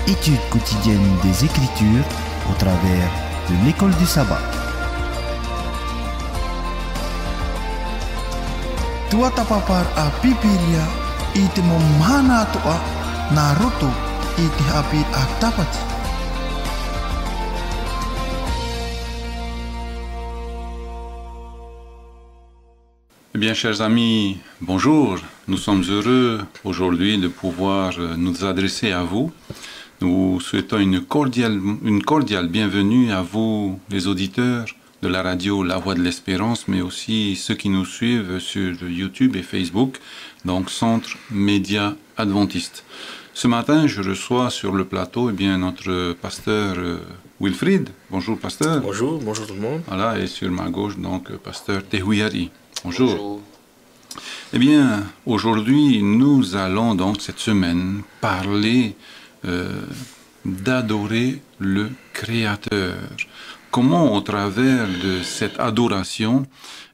étude quotidienne des Écritures au travers de l'école du sabbat. Tua tapapar a pipiria ite momhana toa naruto ite hapi a tapati. Eh bien, chers amis, bonjour. Nous sommes heureux aujourd'hui de pouvoir nous adresser à vous. Nous souhaitons une cordiale bienvenue à vous, les auditeurs de la radio La Voix de l'Espérance, mais aussi ceux qui nous suivent sur YouTube et Facebook, donc Centre Média Adventiste. Ce matin, je reçois sur le plateau notre pasteur Wilfried. Bonjour, pasteur. Bonjour tout le monde. Voilà, et sur ma gauche, donc, pasteur Tehuiari. Bonjour. Bonjour. Eh bien, aujourd'hui, nous allons donc cette semaine parler d'adorer le Créateur. Comment, au travers de cette adoration,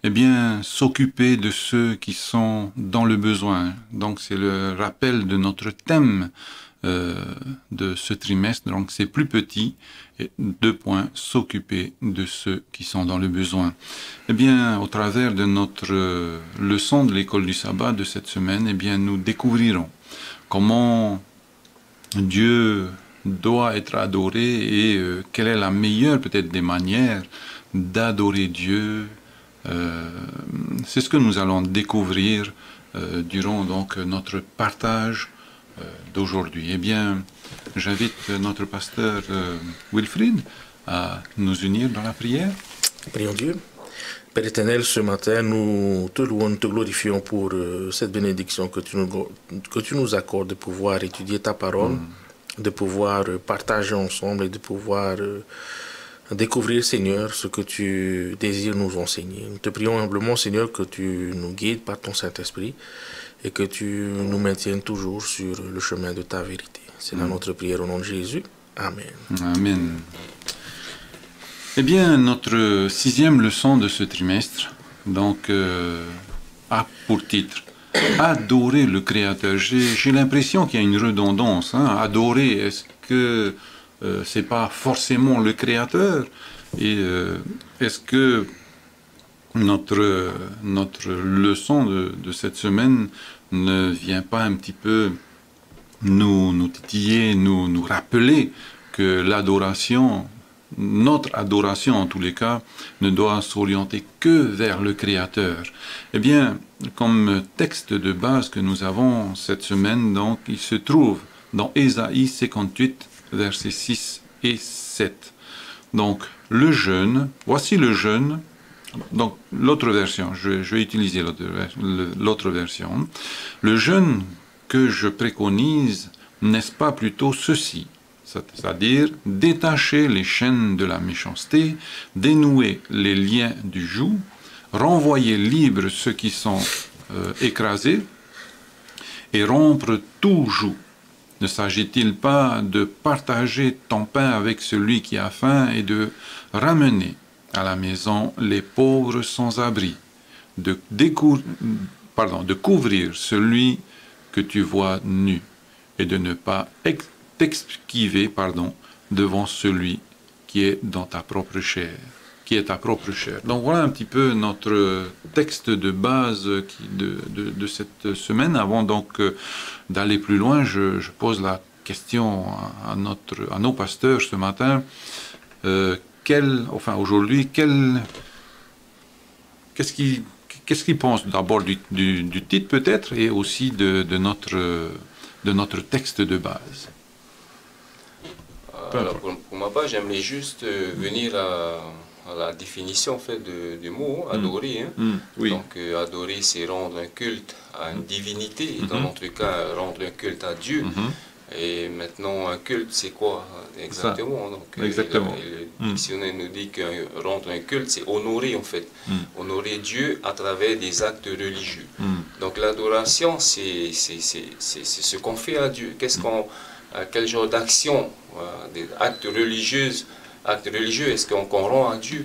eh bien, s'occuper de ceux qui sont dans le besoin. Donc, c'est le rappel de notre thème de ce trimestre. Donc, c'est plus petit. Et 2 points, s'occuper de ceux qui sont dans le besoin. Eh bien, au travers de notre leçon de l'école du sabbat de cette semaine, eh bien, nous découvrirons comment Dieu doit être adoré et quelle est la meilleure peut-être des manières d'adorer Dieu. C'est ce que nous allons découvrir durant donc notre partage d'aujourd'hui. Eh bien, j'invite notre pasteur Wilfried à nous unir dans la prière. Prions Dieu. Père éternel, ce matin, nous te louons, nous te glorifions pour cette bénédiction que tu nous accordes de pouvoir étudier ta parole, de pouvoir partager ensemble et de pouvoir découvrir, Seigneur, ce que tu désires nous enseigner. Nous te prions humblement, Seigneur, que tu nous guides par ton Saint-Esprit et que tu nous maintiennes toujours sur le chemin de ta vérité. C'est là notre prière au nom de Jésus. Amen. Amen. Eh bien, notre 6e leçon de ce trimestre, donc, a pour titre « Adorer le Créateur ». J'ai l'impression qu'il y a une redondance. Adorer, est-ce que c'est pas forcément le Créateur? Et est-ce que notre leçon de cette semaine ne vient pas un petit peu nous titiller, nous rappeler que l'adoration, notre adoration en tous les cas, ne doit s'orienter que vers le Créateur. Eh bien, comme texte de base que nous avons cette semaine, donc, il se trouve dans Ésaïe 58, versets 6 et 7. Donc, le jeûne, voici le jeûne. Donc, l'autre version, je vais utiliser l'autre version. Le jeûne que je préconise, n'est-ce pas plutôt ceci, c'est-à-dire détacher les chaînes de la méchanceté, dénouer les liens du joug, renvoyer libres ceux qui sont écrasés et rompre tout joug. Ne s'agit-il pas de partager ton pain avec celui qui a faim et de ramener à la maison les pauvres sans abri, de couvrir celui que tu vois nu, et de ne pas t'esquiver devant celui qui est dans ta propre chair, qui est ta propre chair. Donc voilà un petit peu notre texte de base de cette semaine. Avant donc d'aller plus loin, je pose la question à nos pasteurs ce matin. Aujourd'hui, qu'est-ce qu'ils pensent d'abord du titre peut-être et aussi de notre texte de base? Alors pour ma part, j'aimerais juste venir à la définition en fait du mot adorer. Oui. Donc adorer, c'est rendre un culte à une divinité, et dans notre cas rendre un culte à Dieu. Et maintenant, un culte, c'est quoi exactement? Donc, exactement. Le dictionnaire nous dit que rendre un culte, c'est honorer en fait. Honorer Dieu à travers des actes religieux. Donc l'adoration, c'est ce qu'on fait à Dieu. Quel genre d'action, des actes religieux est-ce qu'on rend à Dieu?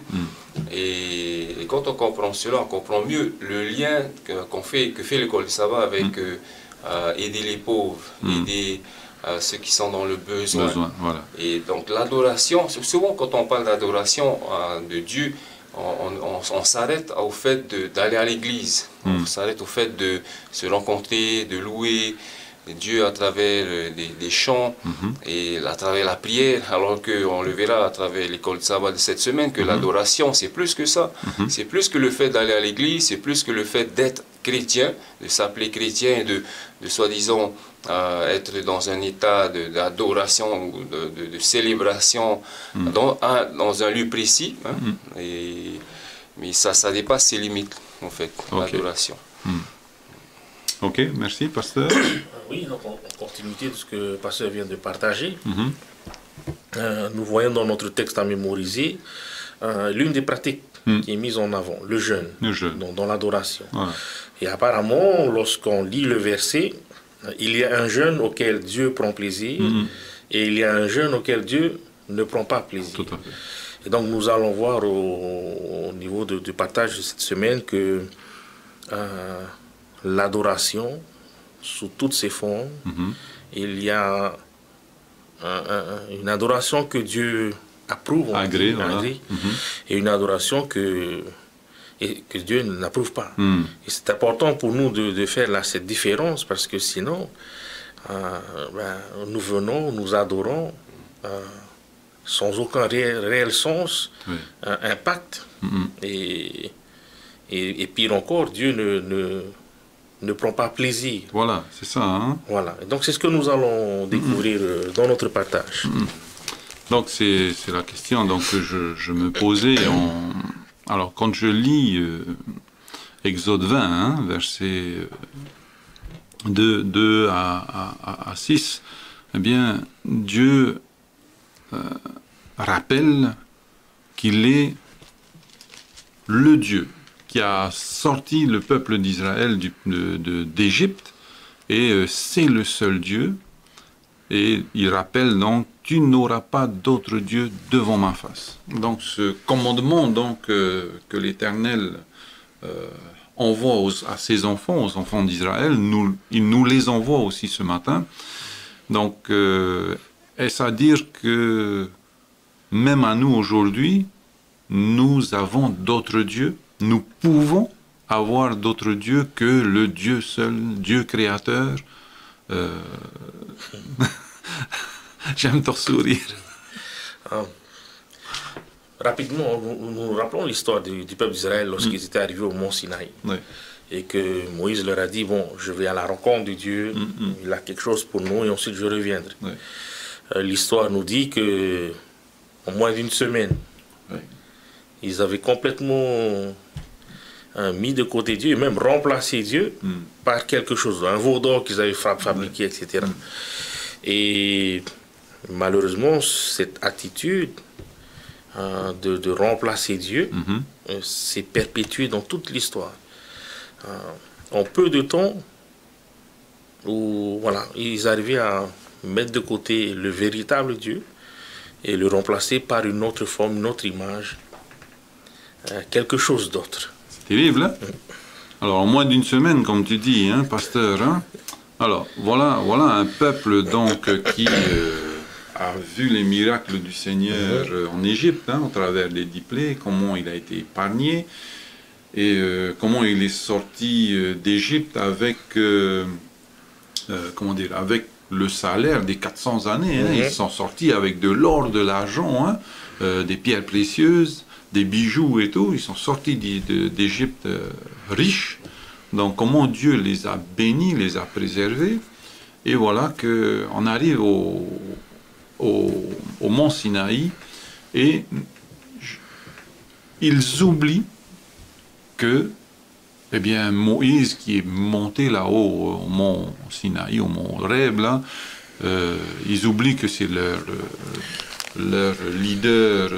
Et quand on comprend cela, on comprend mieux le lien que fait l'école du sabbat avec aider les pauvres, aider ceux qui sont dans le besoin. Voilà. Et donc l'adoration, souvent quand on parle d'adoration de Dieu, on s'arrête au fait d'aller à l'église, on s'arrête au fait de se rencontrer, de louer Dieu à travers des chants et à travers la prière, alors qu'on le verra à travers l'école de sabbat de cette semaine, que l'adoration c'est plus que ça, c'est plus que le fait d'aller à l'église, c'est plus que le fait d'être chrétien, de s'appeler chrétien et de soi-disant être dans un état d'adoration ou de célébration dans un lieu précis, hein, mais ça dépasse ses limites en fait, l'adoration. Ok, merci, pasteur. Oui, donc en continuité de ce que le pasteur vient de partager, nous voyons dans notre texte à mémoriser l'une des pratiques qui est mise en avant, le jeûne, dans l'adoration. Voilà. Et apparemment, lorsqu'on lit le verset, il y a un jeûne auquel Dieu prend plaisir et il y a un jeûne auquel Dieu ne prend pas plaisir. Tout à fait. Et donc nous allons voir au niveau du partage de cette semaine que l'adoration, sous toutes ses formes, il y a une adoration que Dieu approuve, agrée, et une adoration que Dieu n'approuve pas. Et c'est important pour nous de faire cette différence, parce que sinon, nous venons, nous adorons sans aucun réel sens, impact, et pire encore, Dieu ne prend pas plaisir. Voilà, c'est ça. Hein? Voilà. Et donc c'est ce que nous allons découvrir dans notre partage. Donc c'est la question donc, que je me posais. Alors quand je lis Exode 20, hein, versets 2 à 6, eh bien Dieu rappelle qu'il est le Dieu qui a sorti le peuple d'Israël d'Égypte, et c'est le seul Dieu. Et il rappelle donc, tu n'auras pas d'autre Dieu devant ma face. Donc ce commandement donc, que l'Éternel envoie à ses enfants, aux enfants d'Israël, il nous les envoie aussi ce matin. Donc est-ce à dire que même à nous aujourd'hui, nous avons d'autres dieux? Nous pouvons avoir d'autres dieux que le Dieu seul, Dieu créateur. J'aime ton sourire. Rapidement, nous rappelons l'histoire du peuple d'Israël lorsqu'ils étaient arrivés au mont Sinaï. Oui. Et que Moïse leur a dit, bon, je vais à la rencontre de Dieu, il a quelque chose pour nous et ensuite je reviendrai. Oui. L'histoire nous dit que en moins d'une semaine, ils avaient complètement mis de côté Dieu, et même remplacé Dieu par quelque chose, un veau d'or qu'ils avaient fabriqué, etc. Et malheureusement, cette attitude de remplacer Dieu s'est perpétuée dans toute l'histoire. En peu de temps, où voilà, ils arrivaient à mettre de côté le véritable Dieu et le remplacer par une autre forme, une autre image, quelque chose d'autre. C'est terrible, hein? Alors, en moins d'une semaine, comme tu dis, hein, pasteur, hein? Alors, voilà un peuple donc qui a vu les miracles du Seigneur en Égypte, hein, au travers des 10 plaies, comment il a été épargné, et comment il est sorti d'Égypte avec, avec le salaire des 400 années. Hein. Ils sont sortis avec de l'or, de l'argent, hein, des pierres précieuses, des bijoux et tout. Ils sont sortis d'Égypte riches. Donc comment Dieu les a bénis, les a préservés. Et voilà qu'on arrive au mont Sinaï et ils oublient que Moïse qui est monté là-haut au mont Sinaï, au mont Horeb, là, ils oublient que c'est leur leader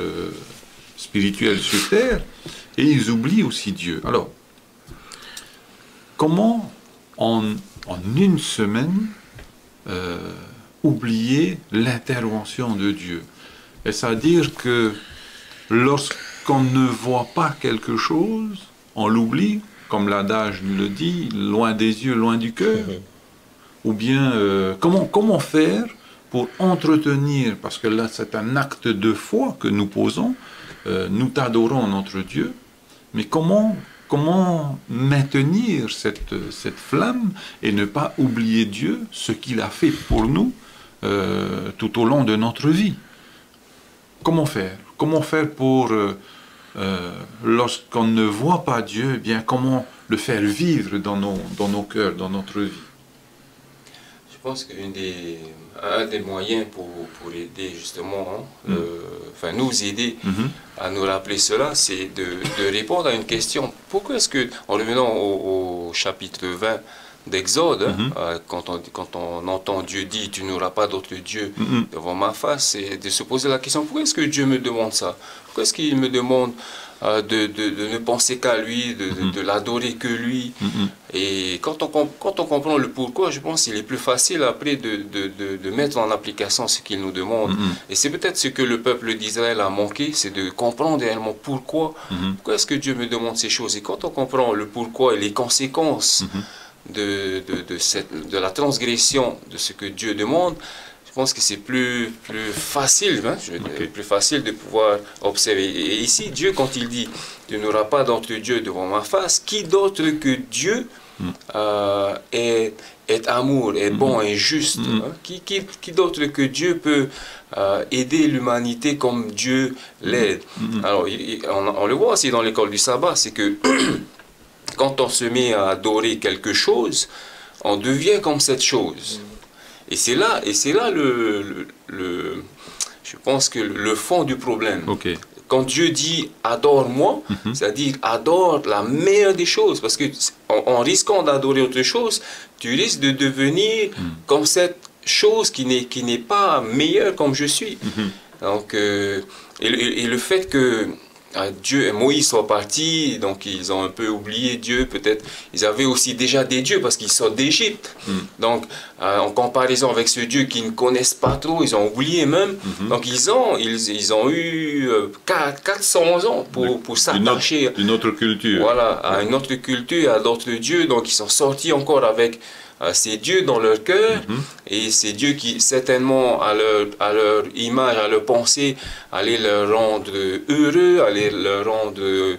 spirituel sur terre, et ils oublient aussi Dieu. Alors, comment en une semaine oublier l'intervention de Dieu? Est-ce à dire que lorsqu'on ne voit pas quelque chose, on l'oublie, comme l'adage le dit, loin des yeux, loin du cœur? ou bien comment faire pour entretenir, parce que là c'est un acte de foi que nous posons, nous t'adorons notre Dieu, mais comment maintenir cette flamme et ne pas oublier Dieu, ce qu'il a fait pour nous tout au long de notre vie. Comment faire? Comment faire pour, lorsqu'on ne voit pas Dieu, eh bien, comment le faire vivre dans nos cœurs, dans notre vie? Je pense qu'un des moyens pour aider justement, enfin nous aider à nous rappeler cela, c'est de répondre à une question. Pourquoi est-ce que, en revenant au chapitre 20 d'Exode, quand on entend Dieu dire « tu n'auras pas d'autre Dieu devant ma face », c'est de se poser la question, pourquoi est-ce que Dieu me demande ça? Pourquoi est-ce qu'il me demande de ne penser qu'à lui, de l'adorer que lui? Et quand on comprend le pourquoi, je pense qu'il est plus facile après de mettre en application ce qu'il nous demande. Et c'est peut-être ce que le peuple d'Israël a manqué, c'est de comprendre réellement pourquoi. Pourquoi est-ce que Dieu me demande ces choses? Et quand on comprend le pourquoi et les conséquences de la transgression de ce que Dieu demande, je pense que c'est plus facile, plus facile de pouvoir observer. Et ici, Dieu, quand il dit « tu n'auras pas d'autre Dieu devant ma face », qui d'autre que Dieu est amour, est bon, est juste, qui d'autre que Dieu peut aider l'humanité comme Dieu l'aide? Alors, on le voit aussi dans l'école du sabbat, c'est que quand on se met à adorer quelque chose, on devient comme cette chose. Et c'est là je pense que le fond du problème. Quand Dieu dit « adore-moi », c'est-à-dire « adore la meilleure des choses », parce que en risquant d'adorer autre chose, tu risques de devenir comme cette chose qui n'est pas meilleure comme je suis. Donc, et le fait que Dieu et Moïse sont partis, donc ils ont un peu oublié Dieu, peut-être ils avaient aussi déjà des dieux parce qu'ils sortent d'Égypte. Donc en comparaison avec ce Dieu qu'ils ne connaissent pas trop, ils ont oublié même. Donc ils ont eu 400 ans pour s'attacher une autre culture. Voilà, à une autre culture, à d'autres dieux. Donc ils sont sortis encore avec ces dieux dans leur cœur, et ces dieux qui certainement à leur image, à leur pensée, allaient leur rendre heureux, allaient leur rendre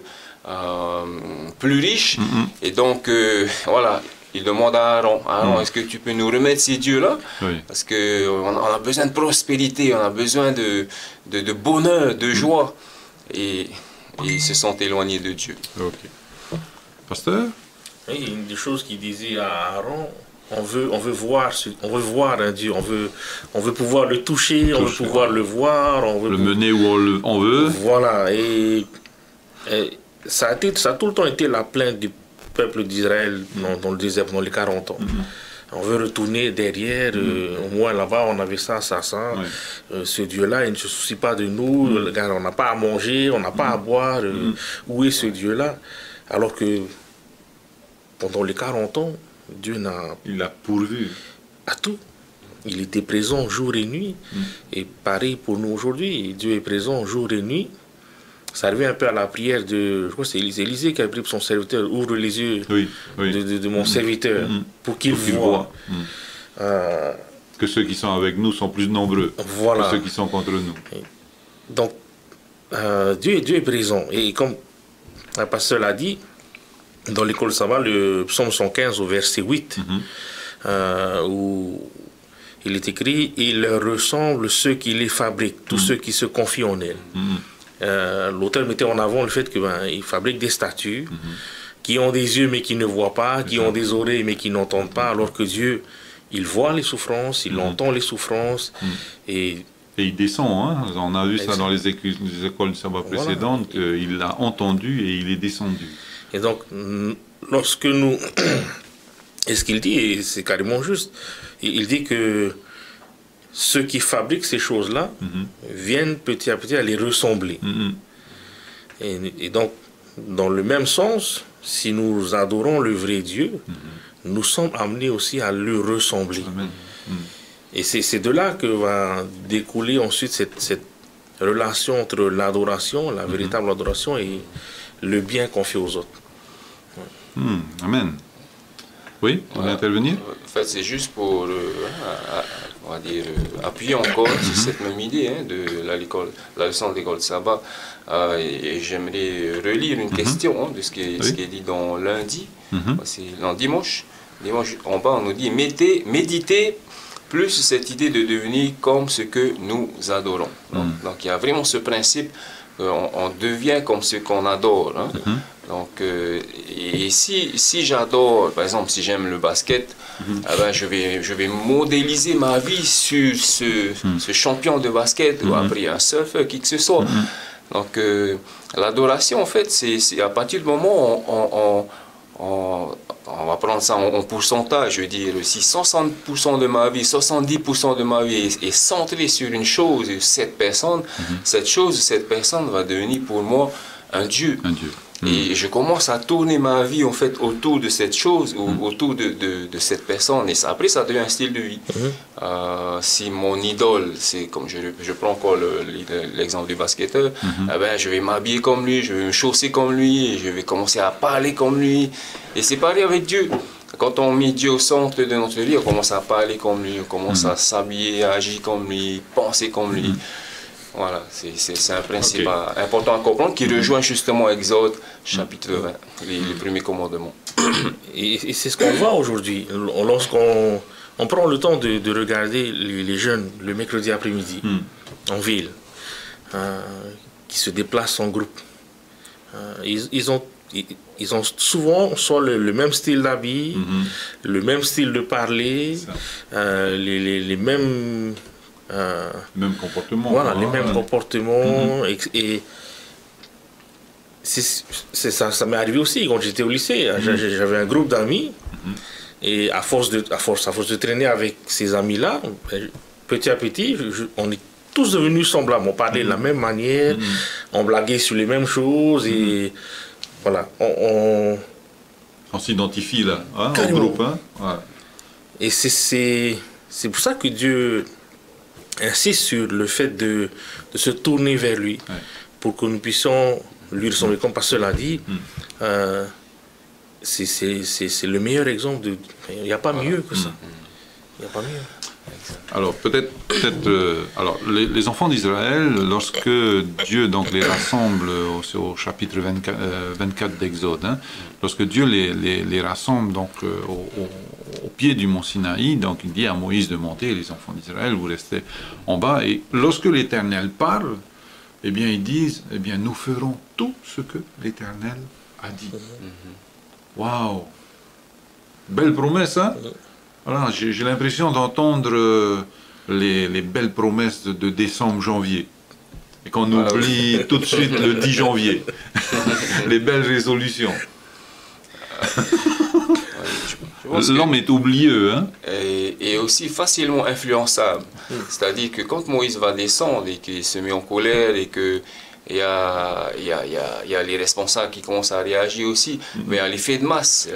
plus riches. Et donc voilà, il demande à Aaron, est-ce que tu peux nous remettre ces dieux-là? Parce qu'on a besoin de prospérité, on a besoin de bonheur, de joie. Et ils se sont éloignés de Dieu. Pasteur? Oui, une des choses qu'il disait à Aaron, on veut voir un Dieu, on veut pouvoir le toucher, on veut pouvoir le voir, on veut le mener où on veut. Voilà, et ça a tout le temps été la plainte du peuple d'Israël dans le désert, pendant les 40 ans. On veut retourner derrière, au moins là-bas on avait ça. Ce Dieu-là, il ne se soucie pas de nous, on n'a pas à manger, on n'a pas à boire, où est ce Dieu-là? Alors que pendant les 40 ans, Dieu il a pourvu à tout. Il était présent jour et nuit. Et pareil pour nous aujourd'hui. Dieu est présent jour et nuit. Ça revient un peu à la prière de... Je crois que c'est Élisée qui a prié pour son serviteur. Ouvre les yeux de mon serviteur pour qu'il voie. Que ceux qui sont avec nous sont plus nombreux que ceux qui sont contre nous. Donc, Dieu est présent. Et comme le pasteur l'a dit, dans l'école Sabbat, le psaume 115 au verset 8, où il est écrit « Il leur ressemble ceux qui les fabriquent, tous ceux qui se confient en elle ». L'auteur mettait en avant le fait qu'il fabrique des statues qui ont des yeux mais qui ne voient pas, qui ont des oreilles mais qui n'entendent pas, alors que Dieu, il voit les souffrances, il entend les souffrances. Et il descend, hein? On a vu ça dans les écoles du sabbat précédentes, qu'il l'a entendu et il est descendu. Et donc, lorsque nous... Et ce qu'il dit, et c'est carrément juste, il dit que ceux qui fabriquent ces choses-là viennent petit à petit à les ressembler. Et donc, dans le même sens, si nous adorons le vrai Dieu, nous sommes amenés aussi à lui ressembler. Et c'est de là que va découler ensuite cette relation entre l'adoration, la véritable adoration, et le bien qu'on fait aux autres. Amen. Oui, vous voulez intervenir? En fait, c'est juste pour, on va dire, appuyer encore sur cette même idée de la leçon de l'école de sabbat. Et j'aimerais relire une question de ce qui est dit dans lundi, c'est dans dimanche. Dimanche, en bas, on nous dit méditez plus cette idée de devenir comme ce que nous adorons. Donc il y a vraiment ce principe qu'on devient comme ce qu'on adore. Donc, et si j'adore, par exemple, si j'aime le basket, eh ben, je vais modéliser ma vie sur ce champion de basket ou après un surfeur, qui que ce soit. Donc, l'adoration, en fait, c'est à partir du moment où on va prendre ça en pourcentage, je veux dire, si 60% de ma vie, 70% de ma vie est centrée sur une chose, cette personne, cette personne va devenir pour moi un Dieu. Un Dieu. Et je commence à tourner ma vie en fait autour de cette chose, autour de cette personne. Et après, ça devient un style de vie. Si mon idole, c'est comme je prends encore l'exemple du basketteur, eh ben, je vais m'habiller comme lui, je vais me chausser comme lui, et je vais commencer à parler comme lui. Et c'est pareil avec Dieu. Quand on met Dieu au centre de notre vie, on commence à parler comme lui, on commence à s'habiller, à agir comme lui, penser comme lui. Voilà, c'est un principe important à comprendre qui rejoint justement Exode chapitre 20, les premiers commandements. Et c'est ce qu'on voit aujourd'hui. Lorsqu'on prend le temps de regarder les jeunes le mercredi après-midi en ville, qui se déplacent en groupe, ils ont souvent soit le même style d'habit, le même style de parler, les mêmes... même comportement. Voilà, les mêmes comportements. Et ça m'est arrivé aussi quand j'étais au lycée. J'avais un groupe d'amis. Et à force de traîner avec ces amis-là, petit à petit, on est tous devenus semblables. On parlait de la même manière, on blaguait sur les mêmes choses. Et voilà, on s'identifie là, en groupe. Et c'est pour ça que Dieu insiste sur le fait de se tourner vers lui, pour que nous puissions lui ressembler. Comme Pasteur l'a dit, c'est le meilleur exemple. Il n'y a pas mieux que ça. Il n'y a pas mieux. Alors peut-être alors les enfants d'Israël, lorsque Dieu donc les rassemble au chapitre 24 d'Exode, lorsque Dieu les rassemble donc au pied du mont Sinaï, donc il dit à Moïse de monter, les enfants d'Israël, vous restez en bas, et lorsque l'Éternel parle, eh bien ils disent, eh bien nous ferons tout ce que l'Éternel a dit. Waouh, belle promesse, hein? Voilà, j'ai l'impression d'entendre les belles promesses de décembre, janvier. Et qu'on oublie tout de suite le 10 janvier. Les belles résolutions. L'homme est oublieux. Hein? Et aussi facilement influençable. C'est-à-dire que quand Moïse va descendre et qu'il se met en colère et que il y a les responsables qui commencent à réagir aussi, mais il y a l'effet de masse.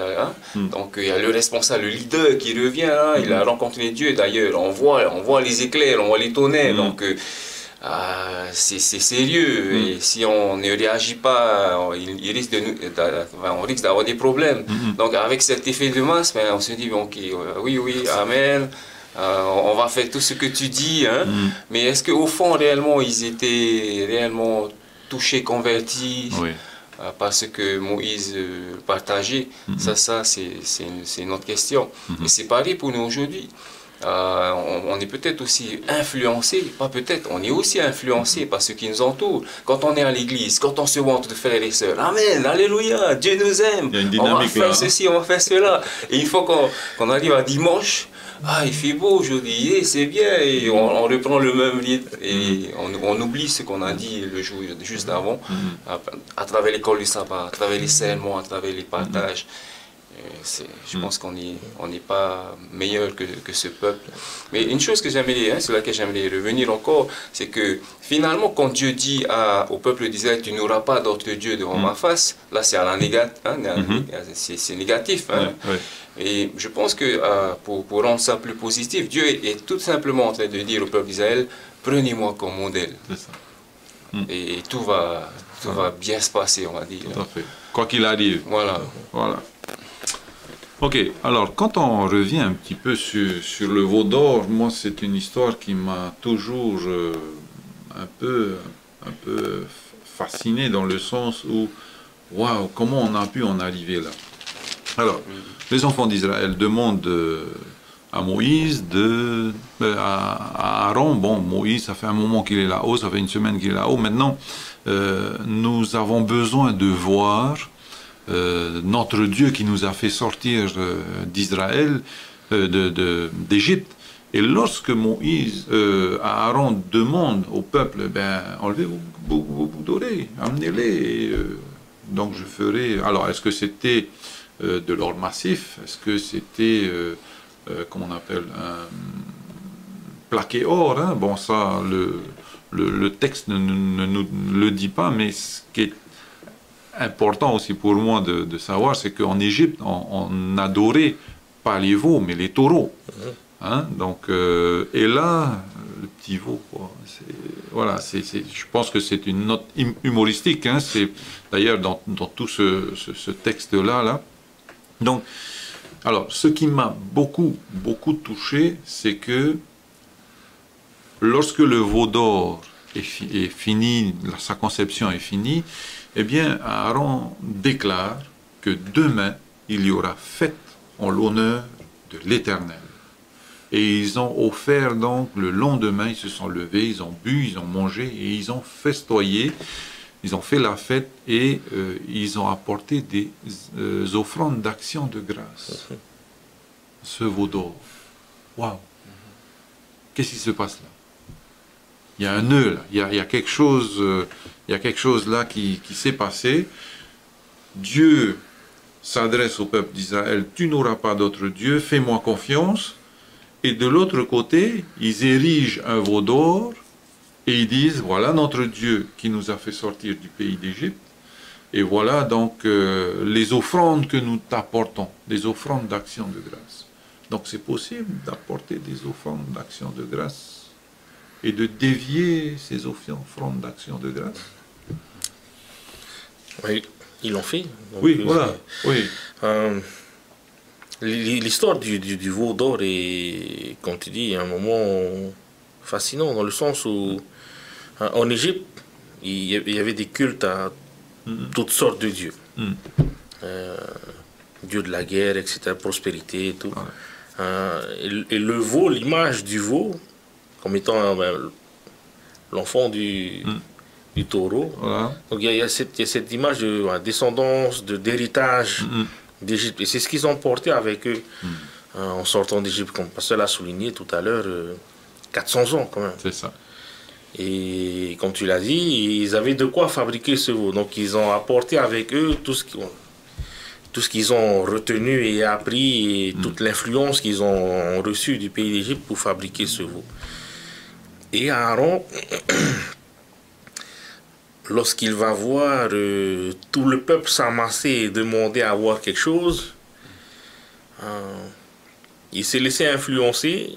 Donc il y a le responsable, le leader qui revient, il a rencontré Dieu d'ailleurs, on voit les éclairs, on voit les tonnerres, donc c'est sérieux, et si on ne réagit pas, on risque d'avoir des problèmes. Donc avec cet effet de masse, on se dit, ok, oui, amen. On va faire tout ce que tu dis, mais est-ce qu'au fond, réellement, ils étaient réellement touchés, convertis par ce que Moïse partageait? Ça c'est une autre question. Et c'est pareil pour nous aujourd'hui. On est peut-être aussi influencé, pas peut-être, on est aussi influencé par ce qui nous entoure. Quand on est à l'église, quand on se voit entre frères et sœurs, amen, alléluia, Dieu nous aime, on va faire ceci, on va faire cela. Et une fois qu'on arrive à dimanche, il fait beau aujourd'hui, c'est bien, et on reprend le même rythme, et on oublie ce qu'on a dit le jour juste avant, à travers l'école du sabbat, à travers les sermons, à travers les partages. Je pense qu'on n'est pas meilleur que ce peuple. Mais une chose que j'aimerais, sur laquelle j'aimerais revenir encore, c'est que finalement, quand Dieu dit au peuple d'Israël, tu n'auras pas d'autre Dieu devant ma face, là c'est à la c'est négatif. Et je pense que pour rendre ça plus positif, Dieu est tout simplement en train de dire au peuple d'Israël, prenez-moi comme modèle. Et tout va bien se passer, on va dire. Tout à fait. Quoi qu'il arrive. Voilà. Ok, alors quand on revient un petit peu sur le veau d'or, moi c'est une histoire qui m'a toujours un peu, un peu fasciné dans le sens où, waouh, comment on a pu en arriver là? Alors, les enfants d'Israël demandent à Moïse, à Aaron, bon, Moïse, ça fait un moment qu'il est là-haut, ça fait une semaine qu'il est là-haut, maintenant, nous avons besoin de voir notre Dieu qui nous a fait sortir d'Israël, d'Égypte. Et lorsque Moïse, Aaron demande au peuple, ben, enlevez vos dorés, amenez-les. Donc je ferai. Alors, est-ce que c'était de l'or massif? Est-ce que c'était, comment on appelle, un plaqué or, hein? Bon, ça, le texte ne nous le dit pas, mais ce qui est important aussi pour moi de savoir, c'est qu'en Égypte, on n'adorait pas les veaux, mais les taureaux. Hein? Donc, et là, le petit veau, quoi, voilà, je pense que c'est une note humoristique. Hein? C'est d'ailleurs dans tout ce texte-là. Là. Donc, alors, ce qui m'a beaucoup touché, c'est que lorsque le veau d'or est fini, sa conception est finie, eh bien, Aaron déclare que demain, il y aura fête en l'honneur de l'Éternel. Et ils ont offert donc le lendemain, ils se sont levés, ils ont bu, ils ont mangé et ils ont festoyé, ils ont fait la fête et ils ont apporté des offrandes d'action de grâce. Ce veau d'or. Waouh! Qu'est-ce qui se passe là? Il y a un nœud là, il y a quelque chose, là qui s'est passé. Dieu s'adresse au peuple d'Israël, tu n'auras pas d'autre Dieu, fais-moi confiance. Et de l'autre côté, ils érigent un veau d'or et ils disent, voilà notre Dieu qui nous a fait sortir du pays d'Égypte. Et voilà donc les offrandes que nous t'apportons, des offrandes d'action de grâce. Donc c'est possible d'apporter des offrandes d'action de grâce et de dévier ces offrandes d'action de grâce. Oui, ils l'ont fait. Donc, oui, voilà. Oui. L'histoire du veau d'or est, comme tu dis, un moment fascinant dans le sens où, en Égypte, il y avait des cultes à toutes sortes de dieux. Dieu de la guerre, etc., prospérité et tout. Et le veau, l'image du veau, comme étant l'enfant du taureau. Voilà. Donc il y a cette image de descendance, d'héritage d'Égypte. Et c'est ce qu'ils ont porté avec eux en sortant d'Égypte, comme Pasteur l'a souligné tout à l'heure, 400 ans quand même. C'est ça. Et comme tu l'as dit, ils avaient de quoi fabriquer ce veau. Donc ils ont apporté avec eux tout ce qu'ils ont retenu et appris, et toute l'influence qu'ils ont reçue du pays d'Égypte pour fabriquer ce veau. Et Aaron, lorsqu'il va voir tout le peuple s'amasser et demander à voir quelque chose, il s'est laissé influencer.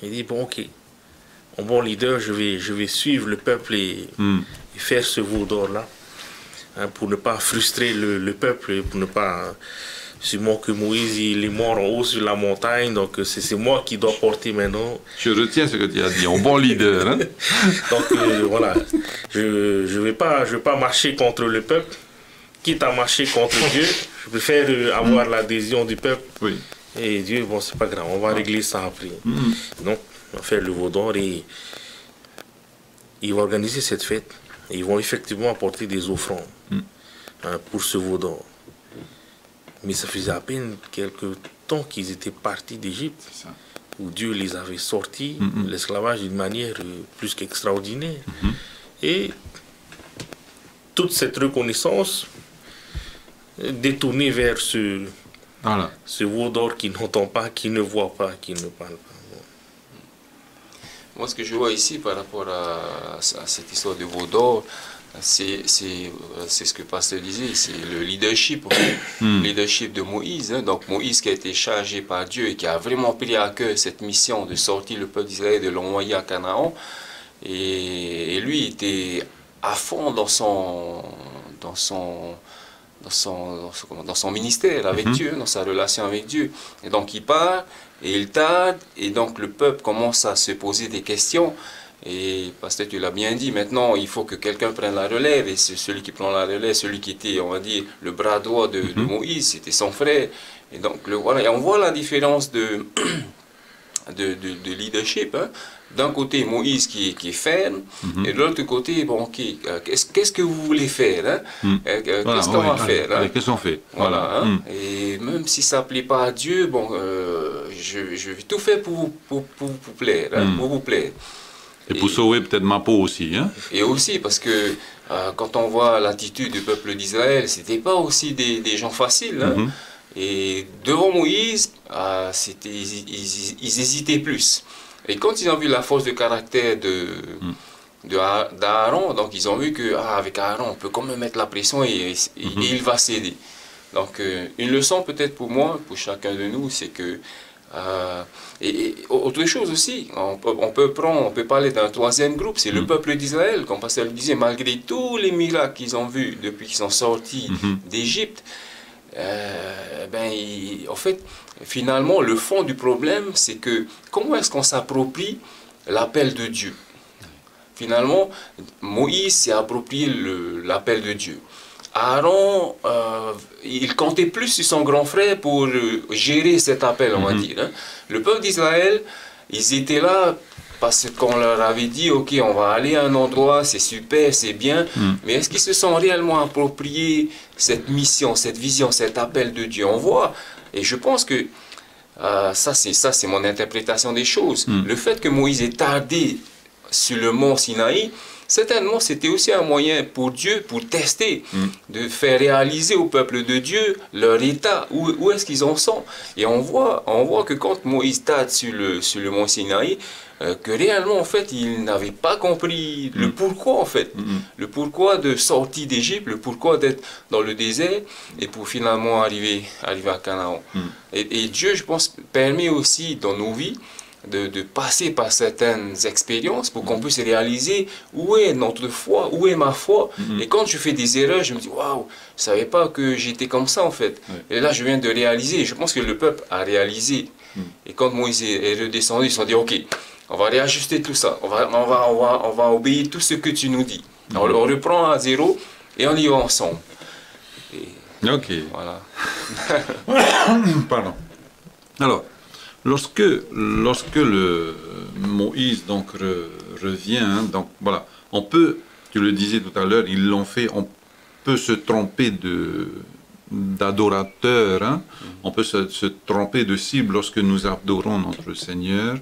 Il dit, bon, ok, en bon leader, je vais suivre le peuple et faire ce veau d'or-là, hein, pour ne pas frustrer le peuple, et pour ne pas... Sûrement que Moïse, il est mort en haut sur la montagne, donc c'est moi qui dois porter maintenant. Je retiens ce que tu as dit, un bon leader. Hein? Donc voilà, je vais pas marcher contre le peuple, quitte à marcher contre Dieu, je préfère avoir l'adhésion du peuple. Oui. Et Dieu, bon, c'est pas grave, on va régler ça après. Donc, on va faire le veau d'or et ils vont organiser cette fête. Et ils vont effectivement apporter des offrandes pour ce veau d'or. Mais ça faisait à peine quelques temps qu'ils étaient partis d'Égypte, où Dieu les avait sortis de l'esclavage d'une manière plus qu'extraordinaire. Et toute cette reconnaissance détournée vers ce veau d'or qui n'entend pas, qui ne voit pas, qui ne parle pas. Moi, ce que je vois ici par rapport à cette histoire de veau d'or, c'est ce que le pasteur disait, c'est le leadership, le leadership de Moïse. Hein. Donc Moïse qui a été chargé par Dieu et qui a vraiment pris à cœur cette mission de sortir le peuple d'Israël et de l'envoyer à Canaan. Et lui était à fond dans dans son ministère avec Dieu, dans sa relation avec Dieu. Et donc il part, et il tarde, et donc le peuple commence à se poser des questions. Et Pasteur, tu l'as bien dit, maintenant il faut que quelqu'un prenne la relève, et c'est celui qui prend la relève, celui qui était, on va dire, le bras droit de Moïse, c'était son frère. Et donc voilà, et on voit la différence de leadership. Hein. D'un côté, Moïse qui est ferme, et de l'autre côté, bon, qu'est-ce que vous voulez faire, hein? Qu'est-ce qu'on va faire, hein? Qu'est-ce qu'on fait? Voilà. Hein? Et même si ça ne plaît pas à Dieu, bon, je vais tout faire pour vous plaire, hein? Pour vous plaire. Et pour sauver peut-être ma peau aussi. Hein? Et aussi parce que quand on voit l'attitude du peuple d'Israël, ce n'était pas aussi des gens faciles. Hein? Et devant Moïse, ils hésitaient plus. Et quand ils ont vu la force de caractère d'Aaron, donc ils ont vu qu'avec Aaron, on peut quand même mettre la pression et il va céder. Donc une leçon peut-être pour moi, pour chacun de nous, c'est que... et autre chose aussi, on peut parler d'un troisième groupe, c'est le peuple d'Israël, comme Pasteur le disait, malgré tous les miracles qu'ils ont vus depuis qu'ils sont sortis d'Égypte, en fait, finalement, le fond du problème, c'est que comment est-ce qu'on s'approprie l'appel de Dieu? Finalement, Moïse s'est approprié l'appel de Dieu. Aaron, il comptait plus sur son grand frère pour gérer cet appel, on va dire. Hein. Le peuple d'Israël, ils étaient là parce qu'on leur avait dit, ok, on va aller à un endroit, c'est super, c'est bien, mais est-ce qu'ils se sont réellement appropriés cette mission, cette vision, cet appel de Dieu? On voit, et je pense que ça c'est mon interprétation des choses. Le fait que Moïse ait tardé sur le mont Sinaï, certainement c'était aussi un moyen pour Dieu, pour tester, de faire réaliser au peuple de Dieu leur état, où est-ce qu'ils en sont. Et on voit que quand Moïse tarde sur le mont Sinaï, que réellement en fait il n'avait pas compris le pourquoi en fait, le pourquoi de sortir d'Égypte, le pourquoi d'être dans le désert et pour finalement arriver à Canaan. Et Dieu, je pense, permet aussi dans nos vies de passer par certaines expériences pour qu'on puisse réaliser où est notre foi, où est ma foi. Et quand je fais des erreurs, je me dis waouh, je ne savais pas que j'étais comme ça en fait. Et là, je viens de réaliser. Je pense que le peuple a réalisé. Et quand Moïse est redescendu, ils se sont dit ok, on va réajuster tout ça. On va obéir tout ce que tu nous dis. Alors, on reprend à zéro et on y va ensemble. Et ok. Voilà. Pardon. Alors, lorsque le Moïse donc revient, hein, donc voilà, on peut, tu le disais tout à l'heure, ils l'ont fait, on peut se tromper d'adorateur, hein, on peut se tromper de cible lorsque nous adorons notre Seigneur.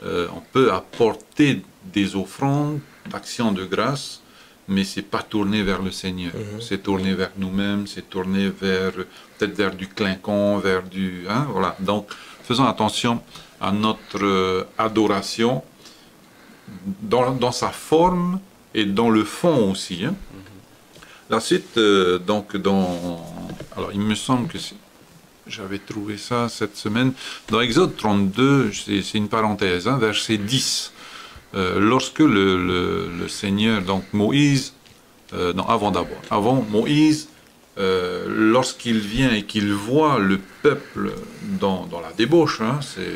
On peut apporter des offrandes, d'actions de grâce, mais c'est pas tourné vers le Seigneur. C'est tourné vers nous-mêmes, c'est tourné peut-être vers du clinquant, vers du... Hein, voilà. Donc, faisons attention à notre adoration dans sa forme et dans le fond aussi. Hein. La suite, donc, alors, il me semble que j'avais trouvé ça cette semaine. Dans Exode 32, c'est une parenthèse, hein, verset 10. Lorsque le Seigneur, donc Moïse, avant Moïse, lorsqu'il vient et qu'il voit le peuple dans la débauche, hein, c'est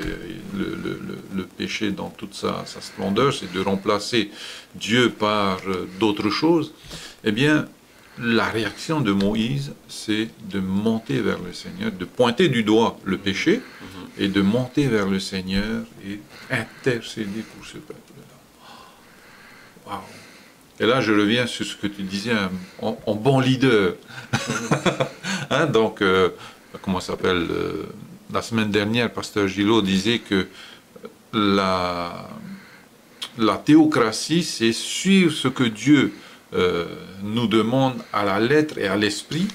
le péché dans toute sa splendeur, c'est de remplacer Dieu par d'autres choses, eh bien, la réaction de Moïse, c'est de monter vers le Seigneur, de pointer du doigt le péché, et de monter vers le Seigneur et intercéder pour ce peuple-là. Waouh! Et là, je reviens sur ce que tu disais, en bon leader. Hein, donc, comment ça s'appelle, la semaine dernière, Pasteur Gillot disait que la théocratie, c'est suivre ce que Dieu nous demande à la lettre et à l'esprit.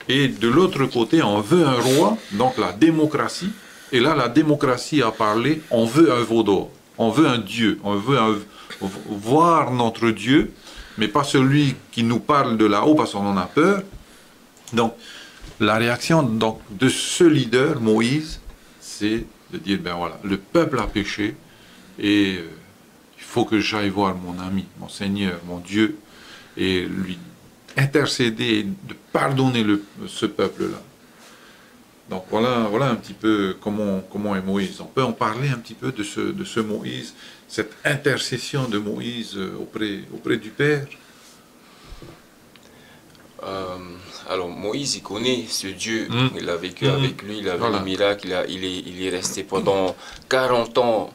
Et de l'autre côté, on veut un roi, donc la démocratie. Et là, la démocratie a parlé, on veut un veau d'or, on veut un Dieu, on veut voir notre Dieu, mais pas celui qui nous parle de là-haut parce qu'on en a peur. Donc, la réaction donc, de ce leader, Moïse, c'est de dire, ben voilà, le peuple a péché et il faut que j'aille voir mon ami, mon Seigneur, mon Dieu, et lui intercéder, de pardonner ce peuple-là. Donc voilà un petit peu comment est Moïse. On peut en parler un petit peu de ce Moïse, cette intercession de Moïse auprès du Père. Alors Moïse, il connaît ce Dieu, il a vécu avec lui, il a vu le miracle, il est resté pendant 40 ans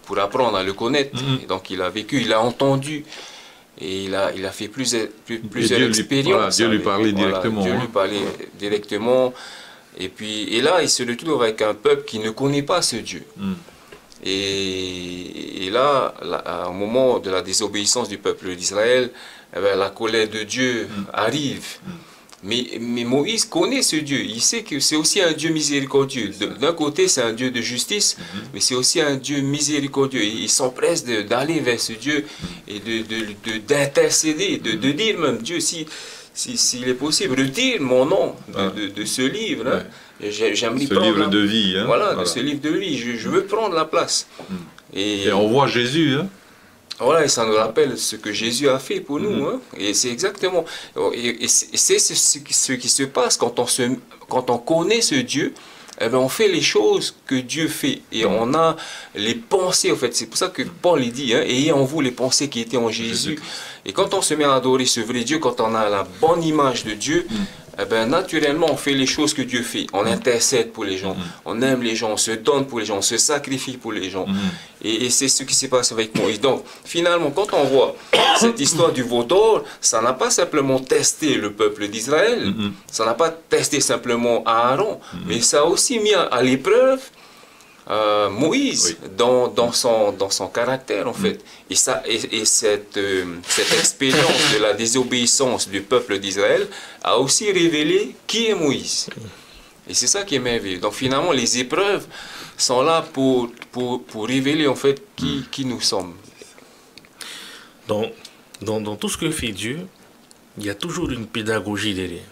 pour apprendre à le connaître. Et donc il a vécu, il a entendu, et il a fait plusieurs expériences. Dieu lui parlait directement. Dieu lui parlait directement. Et là, il se retrouve avec un peuple qui ne connaît pas ce Dieu. Et là, au moment de la désobéissance du peuple d'Israël, la colère de Dieu arrive. Mais Moïse connaît ce Dieu. Il sait que c'est aussi un Dieu miséricordieux. D'un côté, c'est un Dieu de justice, mais c'est aussi un Dieu miséricordieux. Il s'empresse d'aller vers ce Dieu et d'intercéder, de dire même, Dieu, s'il est possible, retire mon nom de ce livre. Hein. J'aimerais prendre livre de vie. Hein. Voilà, de ce livre de vie. Je veux prendre la place. Et on voit Jésus. Hein. Voilà, et ça nous rappelle ce que Jésus a fait pour nous. Hein. Et c'est exactement... Et c'est ce qui se passe quand on connaît ce Dieu. Eh bien, on fait les choses que Dieu fait. Et on a les pensées, en fait. C'est pour ça que Paul dit, hein, ayez en vous les pensées qui étaient en Jésus. Et quand on se met à adorer ce vrai Dieu, quand on a la bonne image de Dieu, eh bien, naturellement, on fait les choses que Dieu fait. On intercède pour les gens, on aime les gens, on se donne pour les gens, on se sacrifie pour les gens. Et c'est ce qui s'est passé avec Moïse. Donc, finalement, quand on voit cette histoire du veau d'or, ça n'a pas simplement testé le peuple d'Israël, ça n'a pas testé simplement Aaron, mais ça a aussi mis à l'épreuve Moïse dans son caractère, en fait. Et cette expérience de la désobéissance du peuple d'Israël a aussi révélé qui est Moïse. Et c'est ça qui est merveilleux. Donc finalement, les épreuves sont là pour révéler en fait qui nous sommes. Dans tout ce que fait Dieu, il y a toujours une pédagogie derrière.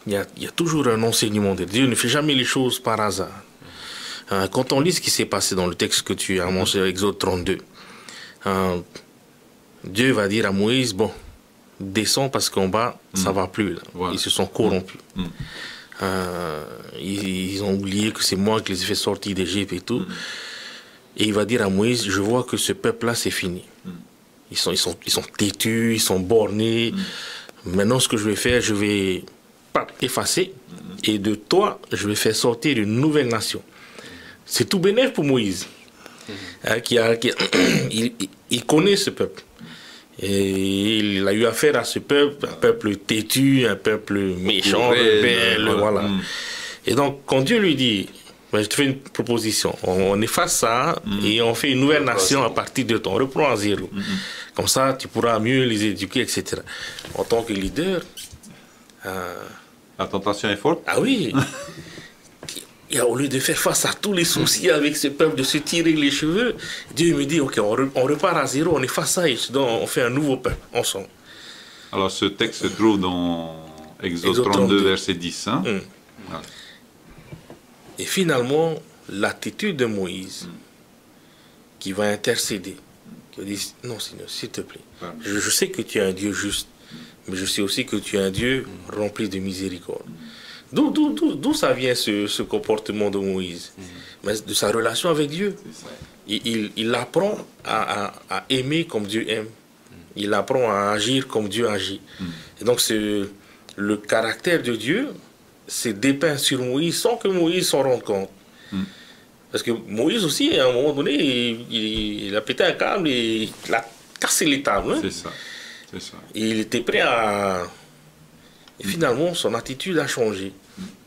Il y a toujours un enseignement derrière. Dieu ne fait jamais les choses par hasard. Quand on lit ce qui s'est passé dans le texte que tu as mentionné, Exode 32, Dieu va dire à Moïse, bon, descends parce qu'en bas, ça ne va plus. Là. Voilà. Ils se sont corrompus. Ils ont oublié que c'est moi qui les ai fait sortir d'Égypte et tout. Et il va dire à Moïse, je vois que ce peuple-là, c'est fini. Ils sont têtus, ils sont bornés. Maintenant, ce que je vais faire, je vais pas effacer. Et de toi, je vais faire sortir une nouvelle nation. C'est tout bénéfique pour Moïse. Il connaît ce peuple. Et il a eu affaire à ce peuple, un peuple têtu, un peuple méchant, rebelle, voilà. Et donc, quand Dieu lui dit, je te fais une proposition, on efface ça et on fait une nouvelle nation à partir de toi, on reprend à zéro. Comme ça, tu pourras mieux les éduquer, etc. En tant que leader... La tentation est forte. Ah oui. Et au lieu de faire face à tous les soucis avec ce peuple, de se tirer les cheveux, Dieu me dit, ok, on repart à zéro, on efface ça et on fait un nouveau peuple, ensemble. Alors ce texte se trouve dans Exode 32, verset 10. Hein? Voilà. Et finalement, l'attitude de Moïse, qui va intercéder, qui va dire, non Seigneur, s'il te plaît, je sais que tu es un Dieu juste, mais je sais aussi que tu es un Dieu rempli de miséricorde. D'où ça vient ce comportement de Moïse? Mais de sa relation avec Dieu. Il apprend à aimer comme Dieu aime. Il apprend à agir comme Dieu agit. Et donc le caractère de Dieu s'est dépeint sur Moïse sans que Moïse s'en rende compte. Parce que Moïse aussi, à un moment donné, il a pété un câble et il a cassé les tables. Hein? C'est ça. Et il était prêt à... Et finalement, son attitude a changé.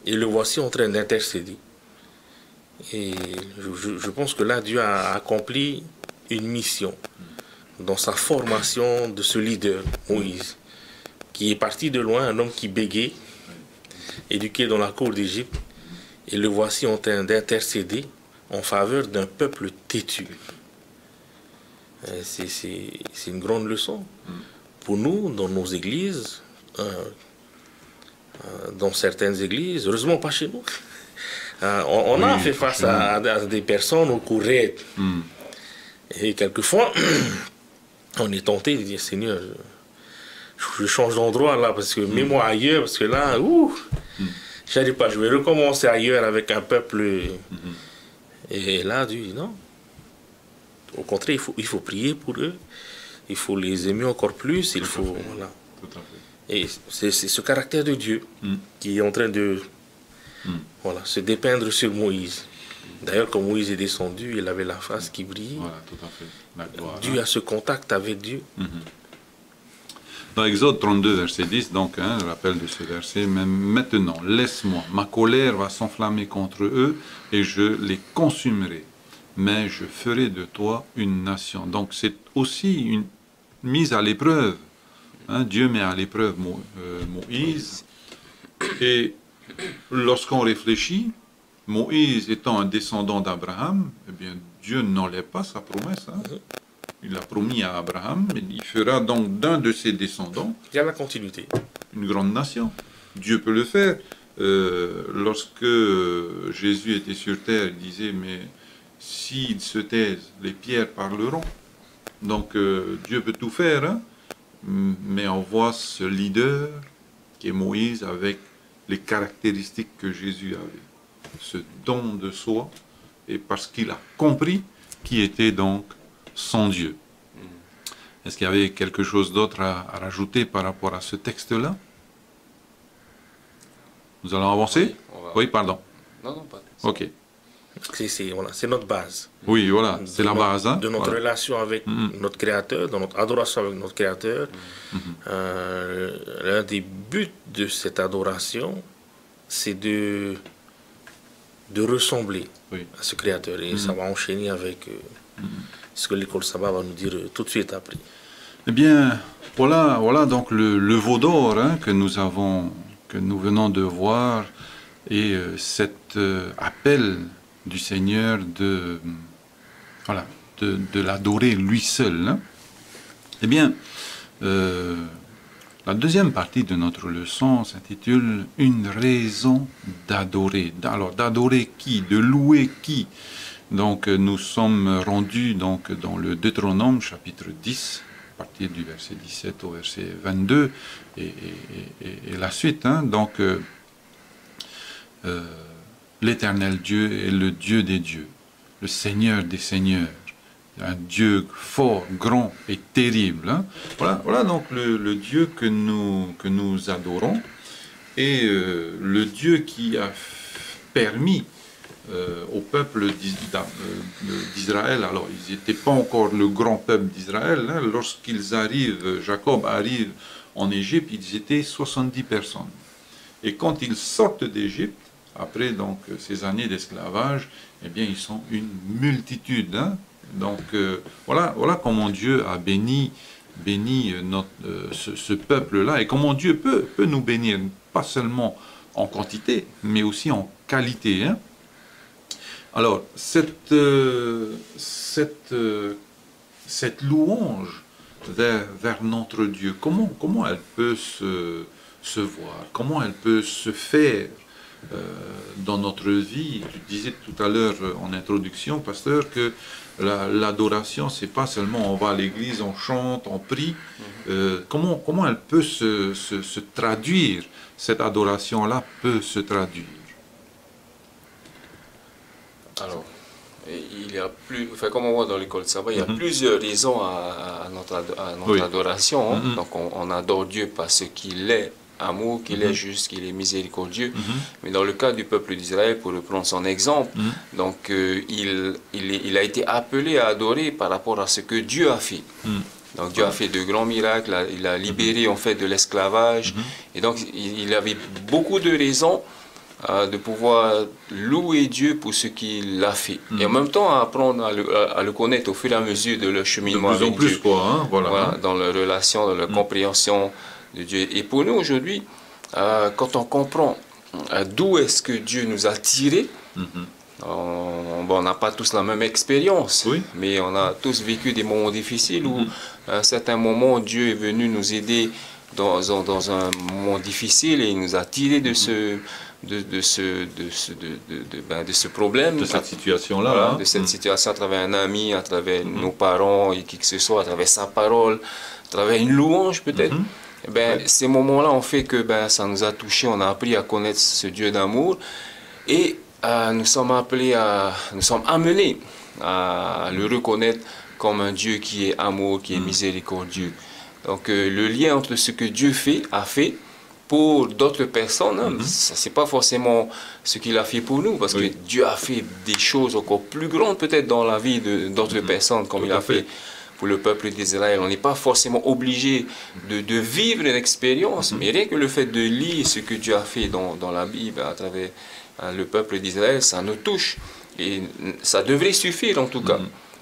Et le voici en train d'intercéder. Et je pense que là, Dieu a accompli une mission dans sa formation de ce leader, Moïse, qui est parti de loin, un homme qui bégait, éduqué dans la cour d'Égypte. Et le voici en train d'intercéder en faveur d'un peuple têtu. C'est une grande leçon. Pour nous, dans nos églises... dans certaines églises, heureusement pas chez nous, on a fait face à des personnes au courrier. Et quelquefois, on est tenté de dire, Seigneur, je change d'endroit là, parce que mets-moi ailleurs, parce que là, j'arrive pas, je vais recommencer ailleurs avec un peuple. Et là, Dieu dit non. Au contraire, il faut prier pour eux, il faut les aimer encore plus, il faut. Voilà. Tout à fait. Et c'est ce caractère de Dieu qui est en train de se dépeindre sur Moïse. D'ailleurs, quand Moïse est descendu, il avait la face qui brille. Voilà, tout à fait. La gloire, Dieu a ce contact avec Dieu. Dans Exode 32, verset 10, donc, le rappel de ce verset, mais maintenant, laisse-moi, ma colère va s'enflammer contre eux et je les consumerai, mais je ferai de toi une nation. Donc c'est aussi une mise à l'épreuve. Dieu met à l'épreuve Moïse. Et lorsqu'on réfléchit, Moïse étant un descendant d'Abraham, eh bien Dieu n'enlève pas sa promesse. Il a promis à Abraham, mais il fera donc d'un de ses descendants Il y a la continuité. une grande nation. Dieu peut le faire. Lorsque Jésus était sur terre, il disait, mais s'ils se taisent, les pierres parleront. Donc Dieu peut tout faire, mais on voit ce leader qui est Moïse avec les caractéristiques que Jésus avait. Ce don de soi, et parce qu'il a compris qui était donc son Dieu. Est-ce qu'il y avait quelque chose d'autre à rajouter par rapport à ce texte-là? Nous allons avancer? Oui, pardon. Non, pas. Ok. C'est notre base. Oui, voilà, c'est la base. De notre relation avec notre Créateur, de notre adoration avec notre Créateur. L'un des buts de cette adoration, c'est de ressembler à ce Créateur. Et ça va enchaîner avec ce que l'école Sabbat va nous dire tout de suite après. Eh bien, voilà donc le veau d'or que nous venons de voir, et cet appel du Seigneur de l'adorer lui seul. Eh bien, la deuxième partie de notre leçon s'intitule « Une raison d'adorer ». Alors, d'adorer qui? De louer qui? Donc, nous sommes rendus donc, dans le Deutéronome, chapitre 10, à partir du verset 17 au verset 22, et la suite. Donc, l'Éternel Dieu est le Dieu des dieux, le Seigneur des seigneurs, un Dieu fort, grand et terrible. Voilà donc le Dieu que nous adorons, et le Dieu qui a permis au peuple d'Israël, alors ils n'étaient pas encore le grand peuple d'Israël, lorsqu'ils arrivent, Jacob arrive en Égypte, ils étaient 70 personnes. Et quand ils sortent d'Égypte, après donc ces années d'esclavage, eh bien ils sont une multitude. Donc voilà comment Dieu a béni ce peuple-là, et comment Dieu peut nous bénir, pas seulement en quantité, mais aussi en qualité. Alors, cette louange vers notre Dieu, comment elle peut se voir, comment elle peut se faire dans notre vie? Tu disais tout à l'heure en introduction, pasteur, que l'adoration, c'est pas seulement on va à l'église, on chante, on prie. Comment elle peut se traduire? Cette adoration-là peut se traduire. Alors, il y a comme on voit dans l'école Sabbat, il y a plusieurs raisons à notre adoration. Donc, on adore Dieu parce qu'il est amour, qu'il est juste, qu'il est miséricordieux. Mais dans le cas du peuple d'Israël, pour reprendre son exemple, donc il a été appelé à adorer par rapport à ce que Dieu a fait. Donc Dieu a fait de grands miracles, il a libéré en fait de l'esclavage, et donc il avait beaucoup de raisons de pouvoir louer Dieu pour ce qu'il a fait. Et en même temps apprendre à le connaître au fur et à mesure de leur cheminement avec Dieu. De plus en plus, quoi. Voilà, dans leur relation, dans leur compréhension de Dieu. Et pour nous aujourd'hui, quand on comprend d'où est-ce que Dieu nous a tirés, on n'a pas tous la même expérience, mais on a tous vécu des moments difficiles où à un certain moment Dieu est venu nous aider dans un moment difficile, et il nous a tirés de ce problème, de cette situation-là, voilà, de cette situation, à travers un ami, à travers nos parents et qui que ce soit, à travers sa parole, à travers une louange peut-être. Eh ben, ces moments-là ont fait que ça nous a touchés, on a appris à connaître ce Dieu d'amour et nous sommes amenés à le reconnaître comme un Dieu qui est amour, qui est miséricordieux. Donc le lien entre ce que Dieu a fait pour d'autres personnes, hein, c'est pas forcément ce qu'il a fait pour nous, parce que Dieu a fait des choses encore plus grandes peut-être dans la vie d'autres personnes, comme il a fait pour le peuple d'Israël. On n'est pas forcément obligé de vivre une expérience, mais rien que le fait de lire ce que Dieu a fait dans la Bible à travers le peuple d'Israël, ça nous touche. Et ça devrait suffire en tout cas.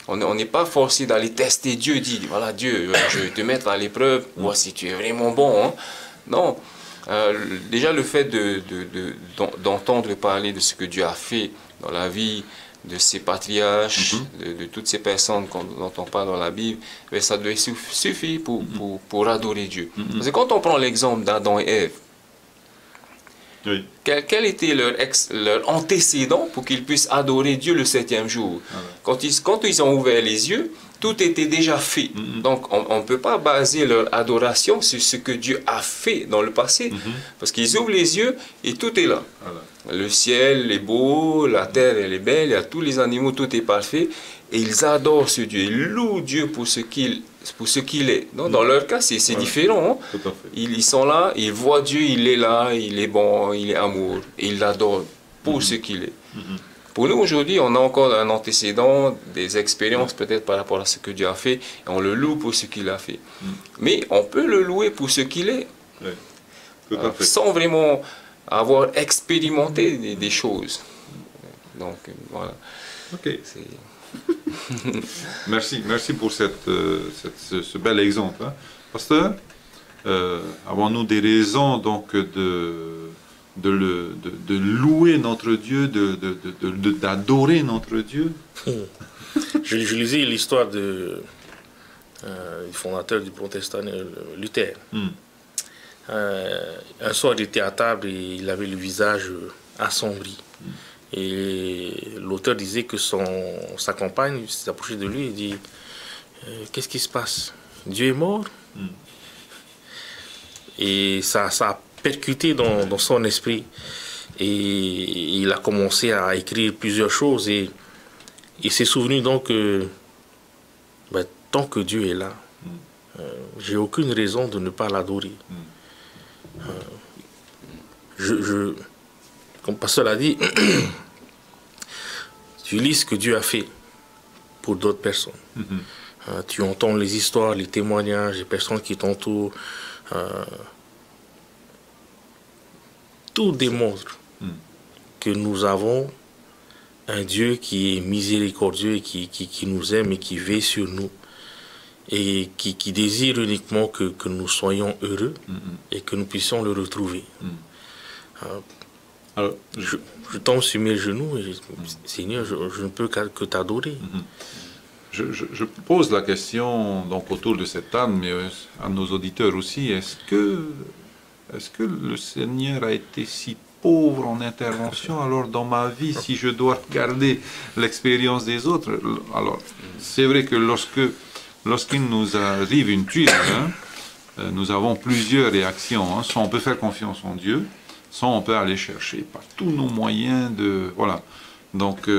On n'est pas forcé d'aller tester Dieu, dire voilà Dieu, je vais te mettre à l'épreuve, voir si tu es vraiment bon. Hein. Non. Déjà le fait d'entendre parler de ce que Dieu a fait dans la vie de ses patriarches, de toutes ces personnes dont on parle dans la Bible, ça doit suffire pour adorer Dieu. Parce que quand on prend l'exemple d'Adam et Ève, quel était leur antécédent pour qu'ils puissent adorer Dieu le 7e jour? Quand ils ont ouvert les yeux, tout était déjà fait. Donc, on ne peut pas baser leur adoration sur ce que Dieu a fait dans le passé. Parce qu'ils ouvrent les yeux et tout est là. Le ciel est beau, la terre elle est belle, il y a tous les animaux, tout est parfait. Et ils adorent ce Dieu, ils louent Dieu pour ce qu'il est. Non, dans leur cas, c'est différent. Hein? Ils sont là, ils voient Dieu, il est là, il est bon, il est amour. Et ils l'adorent pour ce qu'il est. Pour nous, aujourd'hui, on a encore un antécédent, des expériences peut-être par rapport à ce que Dieu a fait, et on le loue pour ce qu'il a fait. Mais on peut le louer pour ce qu'il est, sans vraiment avoir expérimenté des choses. Donc, voilà. Ok. Merci pour ce bel exemple. Hein. Pasteur, avons-nous des raisons donc de louer notre Dieu, d'adorer notre Dieu? Je lisais l'histoire du fondateur du protestant Luther. Un soir, il était à table et il avait le visage assombri. Et l'auteur disait que sa compagne s'est approchée de lui et dit qu'est-ce qui se passe? Dieu est mort? Et ça a percuté dans son esprit. Et il a commencé à écrire plusieurs choses. Et il s'est souvenu donc que tant que Dieu est là, j'ai aucune raison de ne pas l'adorer. Comme le pasteur l'a dit, tu lis ce que Dieu a fait pour d'autres personnes. Tu entends les histoires, les témoignages, les personnes qui t'entourent. Tout démontre que nous avons un Dieu qui est miséricordieux et qui nous aime et qui veille sur nous. Et qui désire uniquement que nous soyons heureux et que nous puissions le retrouver. Alors, je tombe sur mes genoux et je dis, Seigneur, je ne peux que t'adorer. Je pose la question donc autour de cette table, mais à nos auditeurs aussi, est-ce que le Seigneur a été si pauvre en intervention alors dans ma vie si je dois regarder l'expérience des autres? Alors, c'est vrai que lorsqu'il nous arrive une tuile, nous avons plusieurs réactions. Soit on peut faire confiance en Dieu, soit on peut aller chercher par tous nos moyens de... Voilà. Donc,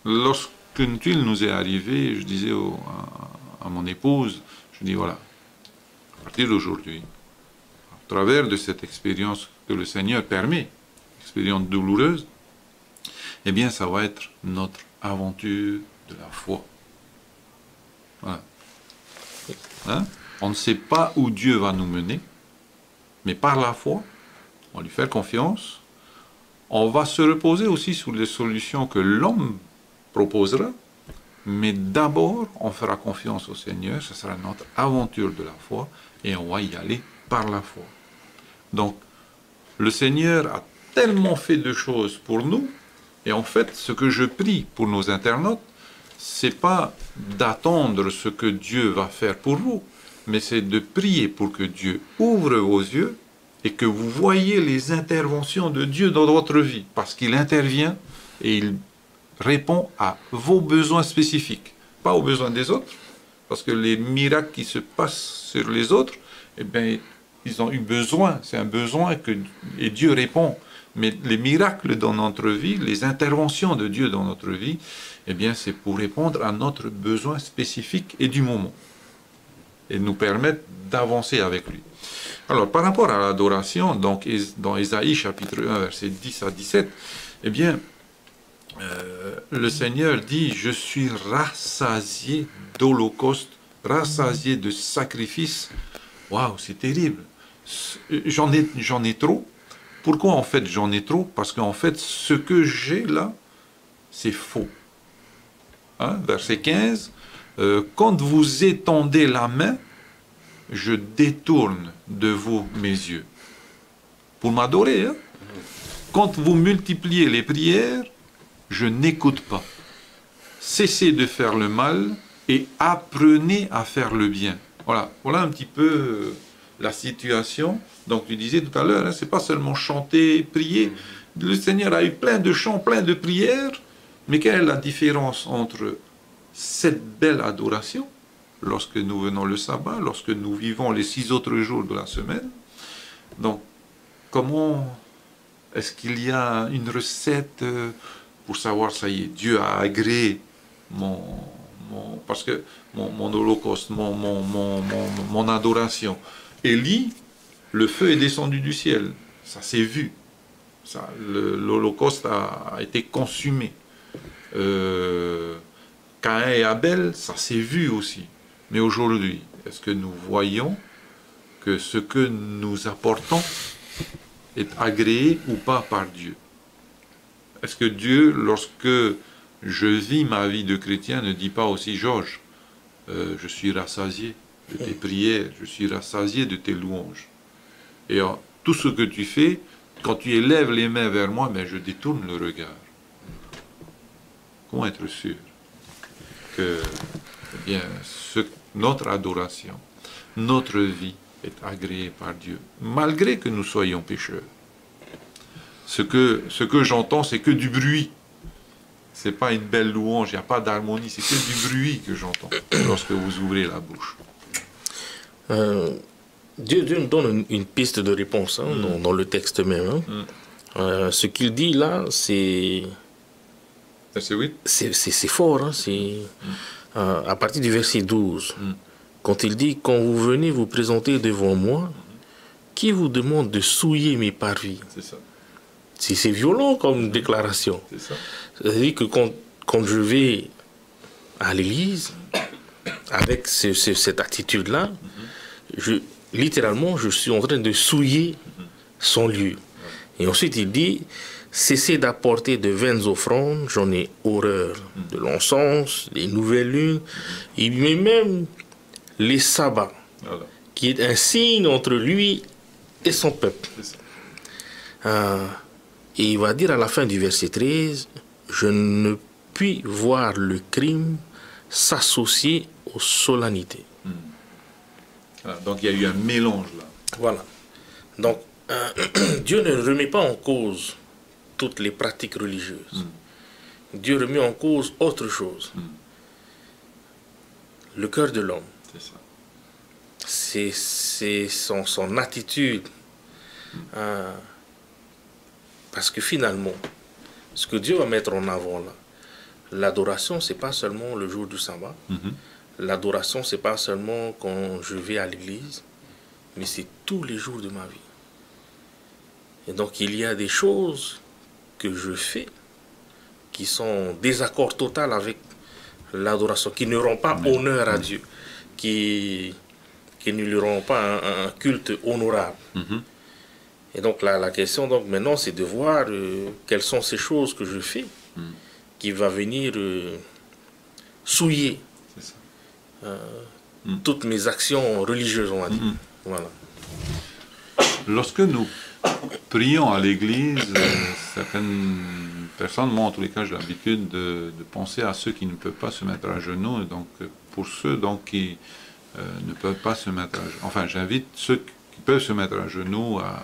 lorsqu'une tuile nous est arrivée, je disais à mon épouse, je dis voilà, à partir d'aujourd'hui, à travers de cette expérience que le Seigneur permet, expérience douloureuse, eh bien ça va être notre aventure de la foi. Voilà. Hein? On ne sait pas où Dieu va nous mener, mais par la foi, on va lui faire confiance, on va se reposer aussi sur les solutions que l'homme proposera, mais d'abord, on fera confiance au Seigneur, ce sera notre aventure de la foi, et on va y aller par la foi. Donc, le Seigneur a tellement fait de choses pour nous, et en fait, ce que je prie pour nos internautes, c'est pas d'attendre ce que Dieu va faire pour vous, mais c'est de prier pour que Dieu ouvre vos yeux et que vous voyez les interventions de Dieu dans votre vie, parce qu'il intervient et il répond à vos besoins spécifiques, pas aux besoins des autres, parce que les miracles qui se passent sur les autres, eh bien, ils ont eu besoin, c'est un besoin et Dieu répond. Mais les miracles dans notre vie, les interventions de Dieu dans notre vie, eh bien, c'est pour répondre à notre besoin spécifique et du moment. Et nous permettre d'avancer avec lui. Alors, par rapport à l'adoration, donc, dans Ésaïe chapitre 1, versets 10 à 17, eh bien, le Seigneur dit, je suis rassasié d'holocaustes, rassasié de sacrifices. Waouh, c'est terrible. J'en ai trop. Pourquoi en fait j'en ai trop? Parce qu'en fait, ce que j'ai là, c'est faux. Hein? Verset 15, quand vous étendez la main, je détourne de vous mes yeux. Pour m'adorer, hein? Quand vous multipliez les prières, je n'écoute pas. Cessez de faire le mal et apprenez à faire le bien. Voilà un petit peu la situation. Donc tu disais tout à l'heure, hein, c'est pas seulement chanter, prier. Le Seigneur a eu plein de chants, plein de prières, mais quelle est la différence entre cette belle adoration, lorsque nous venons le sabbat, lorsque nous vivons les 6 autres jours de la semaine? Donc, comment est-ce qu'il y a une recette pour savoir, ça y est, Dieu a agréé parce que mon holocauste, mon adoration. Élie, le feu est descendu du ciel, ça s'est vu. L'holocauste a été consumé. Caïn et Abel, ça s'est vu aussi. Mais aujourd'hui, est-ce que nous voyons que ce que nous apportons est agréé ou pas par Dieu? Est-ce que Dieu, lorsque je vis ma vie de chrétien, ne dit pas aussi, Georges, je suis rassasié de tes prières, je suis rassasié de tes louanges. Et tout ce que tu fais, quand tu élèves les mains vers moi, ben, je détourne le regard. Comment être sûr que eh bien, notre adoration, notre vie est agréée par Dieu, malgré que nous soyons pécheurs? Ce que j'entends, c'est que du bruit. C'est pas une belle louange, il n'y a pas d'harmonie, c'est que du bruit que j'entends lorsque vous ouvrez la bouche. Dieu nous donne une piste de réponse hein, dans le texte même. Hein. Ce qu'il dit là, c'est fort. Hein, à partir du verset 12, quand il dit « Quand vous venez vous présenter devant moi, qui vous demande de souiller mes parvis ?» C'est ça. C'est violent comme déclaration. C'est ça. C'est-à-dire que quand je vais à l'église, avec cette attitude-là, littéralement, je suis en train de souiller son lieu. Et ensuite, il dit, cessez d'apporter de vaines offrandes, j'en ai horreur. De l'encens, des nouvelles lunes, il met même les sabbats, voilà, qui est un signe entre lui et son peuple. Et il va dire à la fin du verset 13, je ne puis voir le crime s'associer aux solennités. Ah, donc il y a eu un mélange là. Voilà. Donc Dieu ne remet pas en cause toutes les pratiques religieuses. Dieu remet en cause autre chose. Le cœur de l'homme. C'est ça. C'est son attitude. Parce que finalement, ce que Dieu va mettre en avant là, l'adoration, c'est pas seulement le jour du sabbat. L'adoration, c'est pas seulement quand je vais à l'église, mais c'est tous les jours de ma vie. Et donc, il y a des choses que je fais qui sont en désaccord total avec l'adoration, qui ne rend pas honneur à Dieu, qui ne lui rend pas un culte honorable. Et donc, la question, donc, maintenant, c'est de voir quelles sont ces choses que je fais qui va venir souiller toutes mes actions religieuses, on va dire. Voilà. Lorsque nous prions à l'église, certaines personnes, moi en tous les cas j'ai l'habitude de penser à ceux qui ne peuvent pas se mettre à genoux, et donc pour ceux donc, qui ne peuvent pas se mettre à genoux, enfin j'invite ceux qui peuvent se mettre à genoux à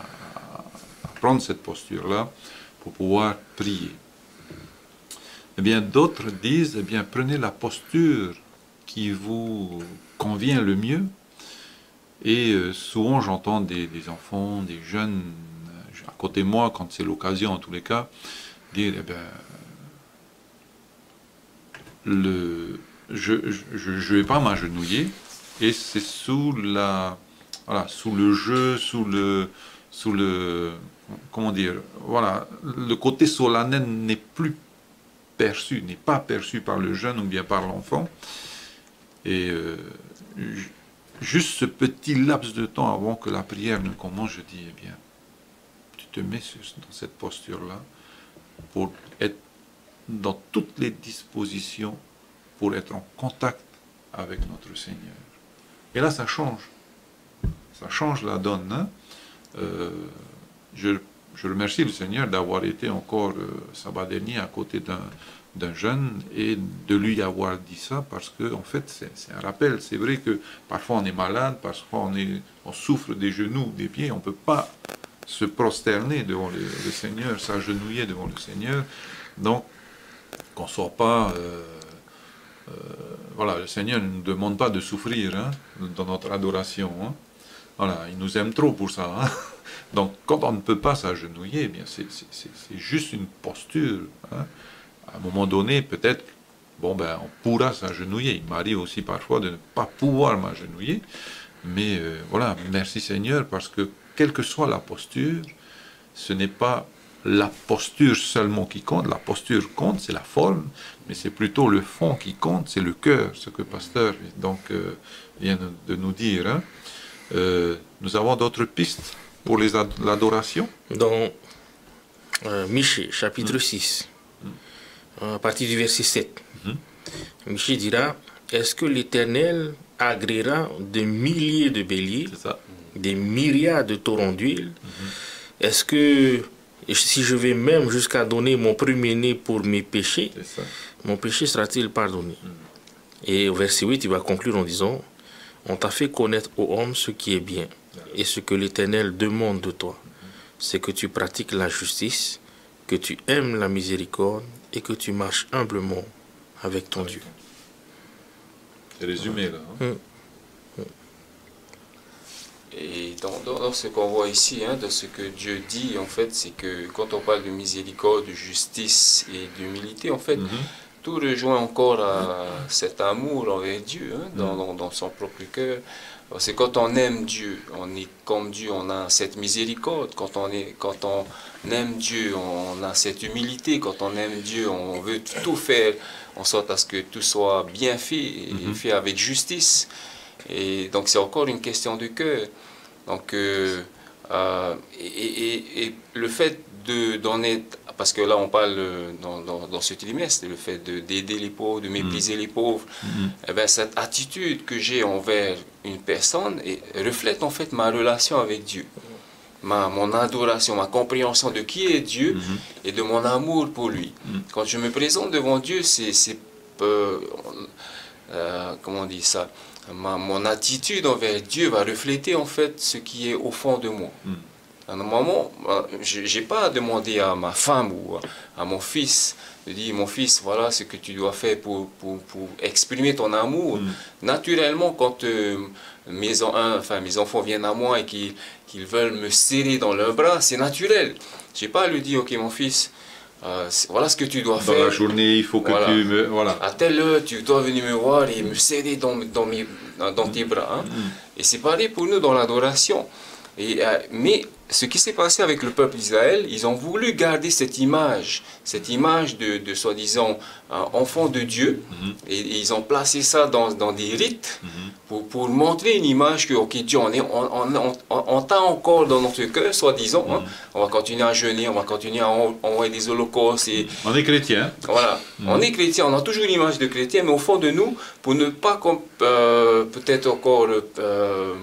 prendre cette posture-là pour pouvoir prier. Eh bien d'autres disent, eh bien prenez la posture qui vous convient le mieux, Et souvent, j'entends des enfants, des jeunes, à côté de moi, quand c'est l'occasion en tous les cas, dire, eh ben, je ne vais pas m'agenouiller, et c'est sous le jeu, comment dire, voilà, le côté solennel n'est pas perçu par le jeune ou bien par l'enfant. Et juste ce petit laps de temps avant que la prière ne commence, je dis, eh bien, tu te mets dans cette posture-là pour être dans toutes les dispositions pour être en contact avec notre Seigneur. Et là, ça change. Ça change la donne. Hein. Je remercie le Seigneur d'avoir été encore sabbat dernier à côté d'un jeune et de lui avoir dit ça, parce que en fait c'est un rappel. C'est vrai que parfois on est malade, parfois on souffre des genoux, des pieds, on ne peut pas se prosterner devant le Seigneur, s'agenouiller devant le Seigneur. Donc qu'on ne soit pas voilà, le Seigneur ne nous demande pas de souffrir, hein, dans notre adoration, hein. Voilà, il nous aime trop pour ça, hein. Donc quand on ne peut pas s'agenouiller, eh bien c'est juste une posture, hein. À un moment donné, peut-être, bon ben, on pourra s'agenouiller. Il m'arrive aussi parfois de ne pas pouvoir m'agenouiller, mais voilà, merci Seigneur, parce que quelle que soit la posture, ce n'est pas la posture seulement qui compte. La posture compte, c'est la forme, mais c'est plutôt le fond qui compte, c'est le cœur, ce que Pasteur donc vient de nous dire, hein. Nous avons d'autres pistes pour l'adoration. Dans Michée, chapitre 6, à partir du verset 7, Michée dira, est-ce que l'Éternel agréera de milliers de béliers, des myriades de torrents d'huile? Est-ce que si je vais même jusqu'à donner mon premier-né pour mes péchés, mon péché sera-t-il pardonné? Et au verset 8, il va conclure en disant, on t'a fait connaître, ô homme, ce qui est bien, et ce que l'Éternel demande de toi, c'est que tu pratiques la justice, que tu aimes la miséricorde, et que tu marches humblement avec ton Dieu. C'est résumé là. Hein? Et dans ce qu'on voit ici, hein, dans ce que Dieu dit, en fait, c'est que quand on parle de miséricorde, de justice et d'humilité, en fait, tout rejoint encore à cet amour envers Dieu, hein, dans son propre cœur. C'est quand on aime Dieu, on est comme Dieu, on a cette miséricorde. Quand on aime Dieu, on a cette humilité. Quand on aime Dieu, on veut tout faire en sorte à ce que tout soit bien fait et fait avec justice. Et donc c'est encore une question de cœur. Donc et le fait d'en être, parce que là on parle dans ce trimestre, le fait d'aider les pauvres, de mépriser les pauvres, eh bien, cette attitude que j'ai envers une personne reflète en fait ma relation avec Dieu, mon adoration, ma compréhension de qui est Dieu et de mon amour pour lui. Quand je me présente devant Dieu, comment on dit ça, mon attitude envers Dieu va refléter en fait ce qui est au fond de moi. À un moment, je n'ai pas à demander à ma femme ou à mon fils de dire, mon fils, voilà ce que tu dois faire pour exprimer ton amour. Naturellement, quand mes enfants viennent à moi et qu'ils veulent me serrer dans leurs bras, c'est naturel. Je n'ai pas à lui dire, ok mon fils, voilà ce que tu dois faire. Dans la journée, il faut que tu me... Voilà. À telle heure, tu dois venir me voir et me serrer dans tes bras. Hein. Et c'est pareil pour nous dans l'adoration. Mais ce qui s'est passé avec le peuple d'Israël, ils ont voulu garder cette image de soi-disant enfant de Dieu, et ils ont placé ça dans des rites pour montrer une image que, ok, Dieu, on t'a encore dans notre cœur, soi-disant, hein. On va continuer à jeûner, on va continuer à envoyer des holocaustes. On est chrétien. Voilà, on est chrétien, on a toujours une image de chrétien, mais au fond de nous, pour ne pas peut-être encore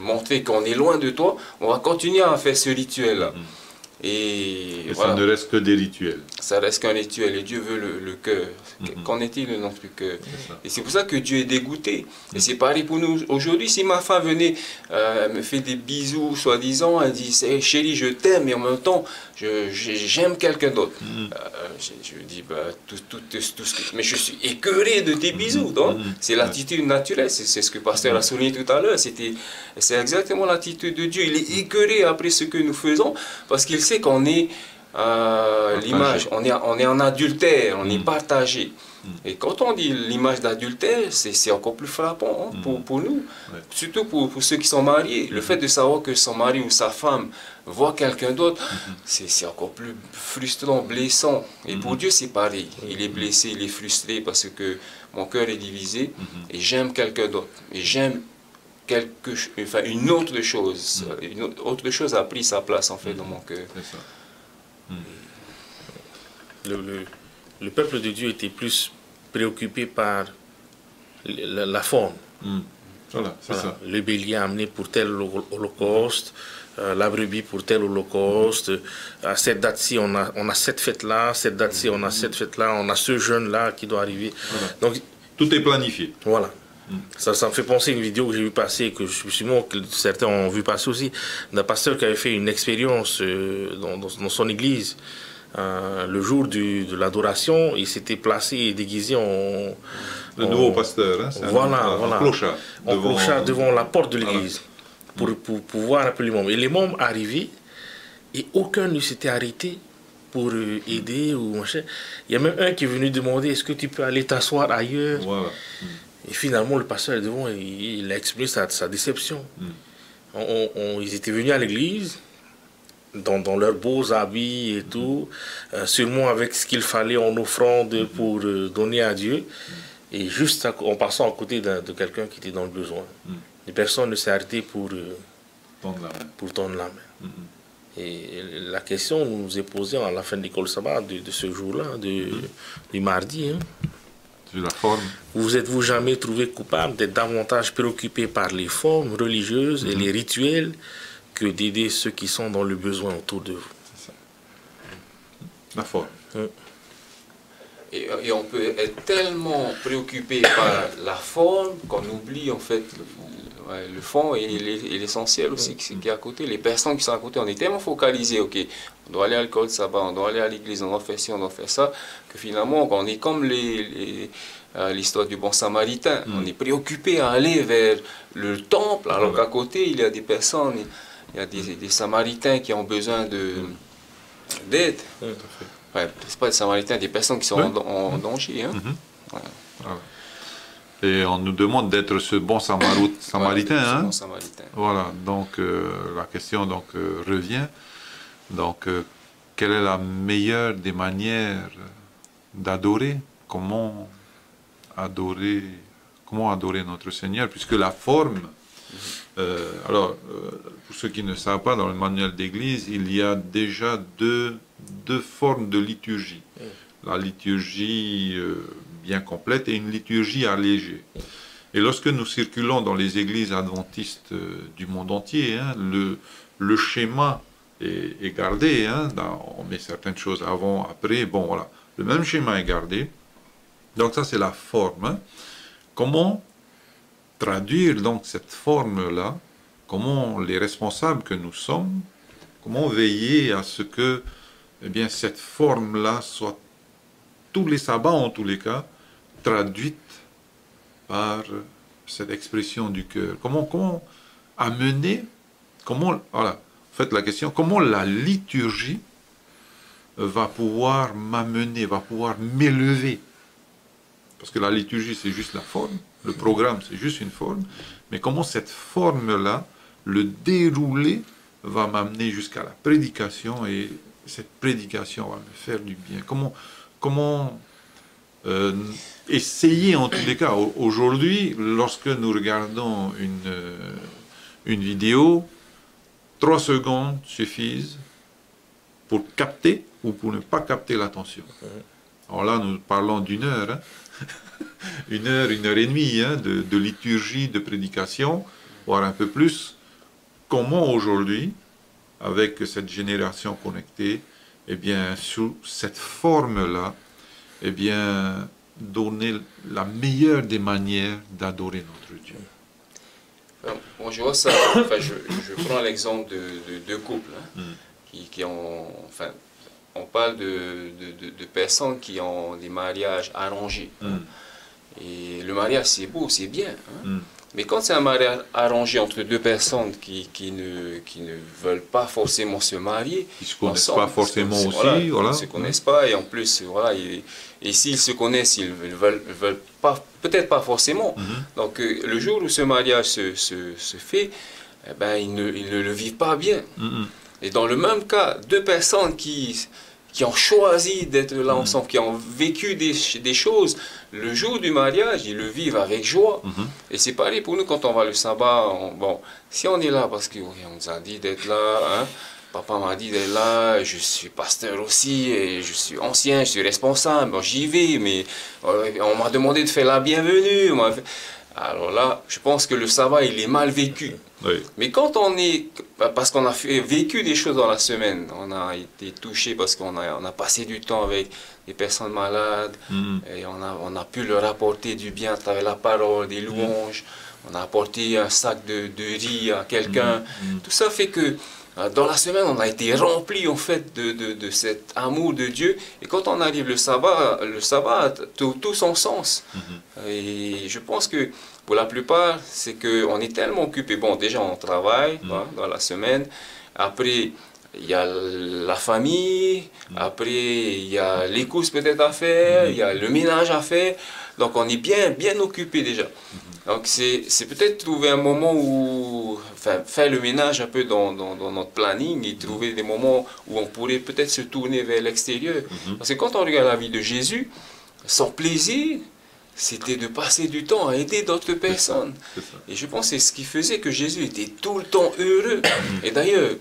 montrer qu'on est loin de toi, on va continuer à faire ce rituel-là. Et voilà. Ça ne reste que des rituels. ça reste qu'un rituel et Dieu veut le cœur. Qu'en est-il de notre cœur? Et c'est pour ça que Dieu est dégoûté. Et c'est pareil pour nous. Aujourd'hui, si ma femme venait me fait des bisous, soi-disant, elle dit hey, chérie, je t'aime, mais en même temps, j'aime quelqu'un d'autre. Je dis mais je suis écœuré de tes bisous. C'est l'attitude naturelle. C'est ce que le pasteur a souligné tout à l'heure. C'est exactement l'attitude de Dieu. Il est écœuré après ce que nous faisons parce qu'il sait qu'on est l'image, on est en adultère, on est partagé. Et quand on dit l'image d'adultère, c'est encore plus frappant pour nous, surtout pour ceux qui sont mariés. Le fait de savoir que son mari ou sa femme voit quelqu'un d'autre, c'est encore plus frustrant, blessant. Et pour Dieu, c'est pareil. Il est blessé, il est frustré parce que mon cœur est divisé et j'aime quelqu'un d'autre. Et j'aime une autre chose. Une autre chose a pris sa place en fait dans mon cœur. Le peuple de Dieu était plus préoccupé par la forme. Voilà, ça. Le bélier amené pour tel holocauste, la brebis pour tel holocauste. À cette date-ci, on a cette fête-là, cette date-ci, on a cette fête-là, on a ce jeûne-là qui doit arriver. Voilà. Donc, tout est planifié. Voilà. Ça me fait penser à une vidéo que j'ai vu passer, que je suis sûr que certains ont vu passer aussi, d'un pasteur qui avait fait une expérience dans son église. Le jour de l'adoration, il s'était placé et déguisé le nouveau pasteur, hein, en clochard devant la porte de l'église, voilà. pour voir un peu les membres. Et les membres arrivaient et aucun ne s'était arrêté pour aider ou machin. Il y a même un qui est venu demander est-ce que tu peux aller t'asseoir ailleurs. Voilà. Et finalement, le pasteur est devant, il a exprimé sa déception. Ils étaient venus à l'église dans leurs beaux habits et tout, sûrement avec ce qu'il fallait en offrande pour donner à Dieu, et juste en passant à côté de quelqu'un qui était dans le besoin. Et personne ne s'est arrêté pour tendre la main. Et la question nous est posée à la fin de l'école sabbat de ce jour-là, du mardi. Sur la forme. Vous êtes-vous jamais trouvé coupable d'être davantage préoccupé par les formes religieuses et les rituels que d'aider ceux qui sont dans le besoin autour de vous? C'est ça. La forme. Et on peut être tellement préoccupé par la forme qu'on oublie en fait le fond et l'essentiel aussi qui est à côté. Les personnes qui sont à côté, on est tellement focalisé, ok, on doit aller à l'école sabbat, on doit aller à l'église, on doit faire ci, on doit faire ça, que finalement on est comme l'histoire du bon samaritain. On est préoccupé à aller vers le temple, alors qu'à côté il y a des personnes, il y a des samaritains qui ont besoin d'aide. Enfin, c'est pas des samaritains, des personnes qui sont en danger. Voilà. Et on nous demande d'être ce bon samaritain. Bon samaritain. Voilà, donc la question revient. Donc, quelle est la meilleure des manières d'adorer? Comment adorer notre Seigneur? Puisque la forme, pour ceux qui ne savent pas, dans le manuel d'église, il y a déjà deux formes de liturgie. La liturgie bien complète et une liturgie allégée. Et lorsque nous circulons dans les églises adventistes du monde entier, le schéma est gardé. On met certaines choses avant, après. Bon, voilà. Le même schéma est gardé. Donc ça, c'est la forme. Comment traduire donc cette forme-là? Comment les responsables que nous sommes, comment veiller à ce que cette forme-là soit tous les sabbats, en tous les cas, traduite par cette expression du cœur. Comment amener, voilà, en fait la question, comment la liturgie va pouvoir m'amener, va pouvoir m'élever? Parce que la liturgie, c'est juste la forme, le programme, c'est juste une forme, mais comment cette forme-là, le déroulé, va m'amener jusqu'à la prédication, et cette prédication va me faire du bien. Comment essayer, en tous les cas, aujourd'hui, lorsque nous regardons une vidéo, 3 secondes suffisent pour capter ou pour ne pas capter l'attention. Alors là, nous parlons d'une heure, 1 heure, 1 heure et demie de liturgie, de prédication, voire un peu plus. Comment aujourd'hui, avec cette génération connectée, eh bien, sous cette forme-là, eh bien, donner la meilleure des manières d'adorer notre Dieu. Bon, je vois ça, enfin, je prends l'exemple de deux couples qui ont, enfin, on parle de personnes qui ont des mariages arrangés. Et le mariage, c'est beau, c'est bien. Mais quand c'est un mariage arrangé entre deux personnes qui ne veulent pas forcément se marier, Ils ne se connaissent ensemble, pas forcément aussi. voilà, Voilà. Ils ne se connaissent pas, et en plus, voilà, et s'ils se connaissent, ils ne veulent pas, peut-être pas forcément. Donc le jour où ce mariage se fait, eh ben, ils ne le vivent pas bien. Et dans le même cas, deux personnes qui ont choisi d'être là ensemble, qui ont vécu des choses, le jour du mariage, ils le vivent avec joie. Et c'est pareil pour nous quand on va le sabbat. Bon, si on est là parce qu'on nous a dit d'être là, hein, papa m'a dit d'être là, je suis pasteur aussi, et je suis ancien, je suis responsable, bon, j'y vais, mais on m'a demandé de faire la bienvenue. Alors là, je pense que le sabbat, il est mal vécu. Oui. Mais quand on est, parce qu'on a vécu des choses dans la semaine, on a été touché parce qu'on a passé du temps avec des personnes malades, et on a pu leur apporter du bien à travers la parole, des louanges, on a apporté un sac de riz à quelqu'un. Tout ça fait que dans la semaine, on a été rempli en fait de cet amour de Dieu. Et quand on arrive le sabbat a tout son sens. Et je pense que pour la plupart, c'est qu'on est tellement occupé. Bon, déjà on travaille dans la semaine. Après, il y a la famille. Après, il y a les courses peut-être à faire. Il y a le ménage à faire. Donc on est bien occupé déjà. Donc c'est peut-être trouver un moment où, enfin, faire le ménage un peu dans notre planning et trouver des moments où on pourrait peut-être se tourner vers l'extérieur. Parce que quand on regarde la vie de Jésus, son plaisir, c'était de passer du temps à aider d'autres personnes. Et je pense que c'est ce qui faisait que Jésus était tout le temps heureux. Et d'ailleurs,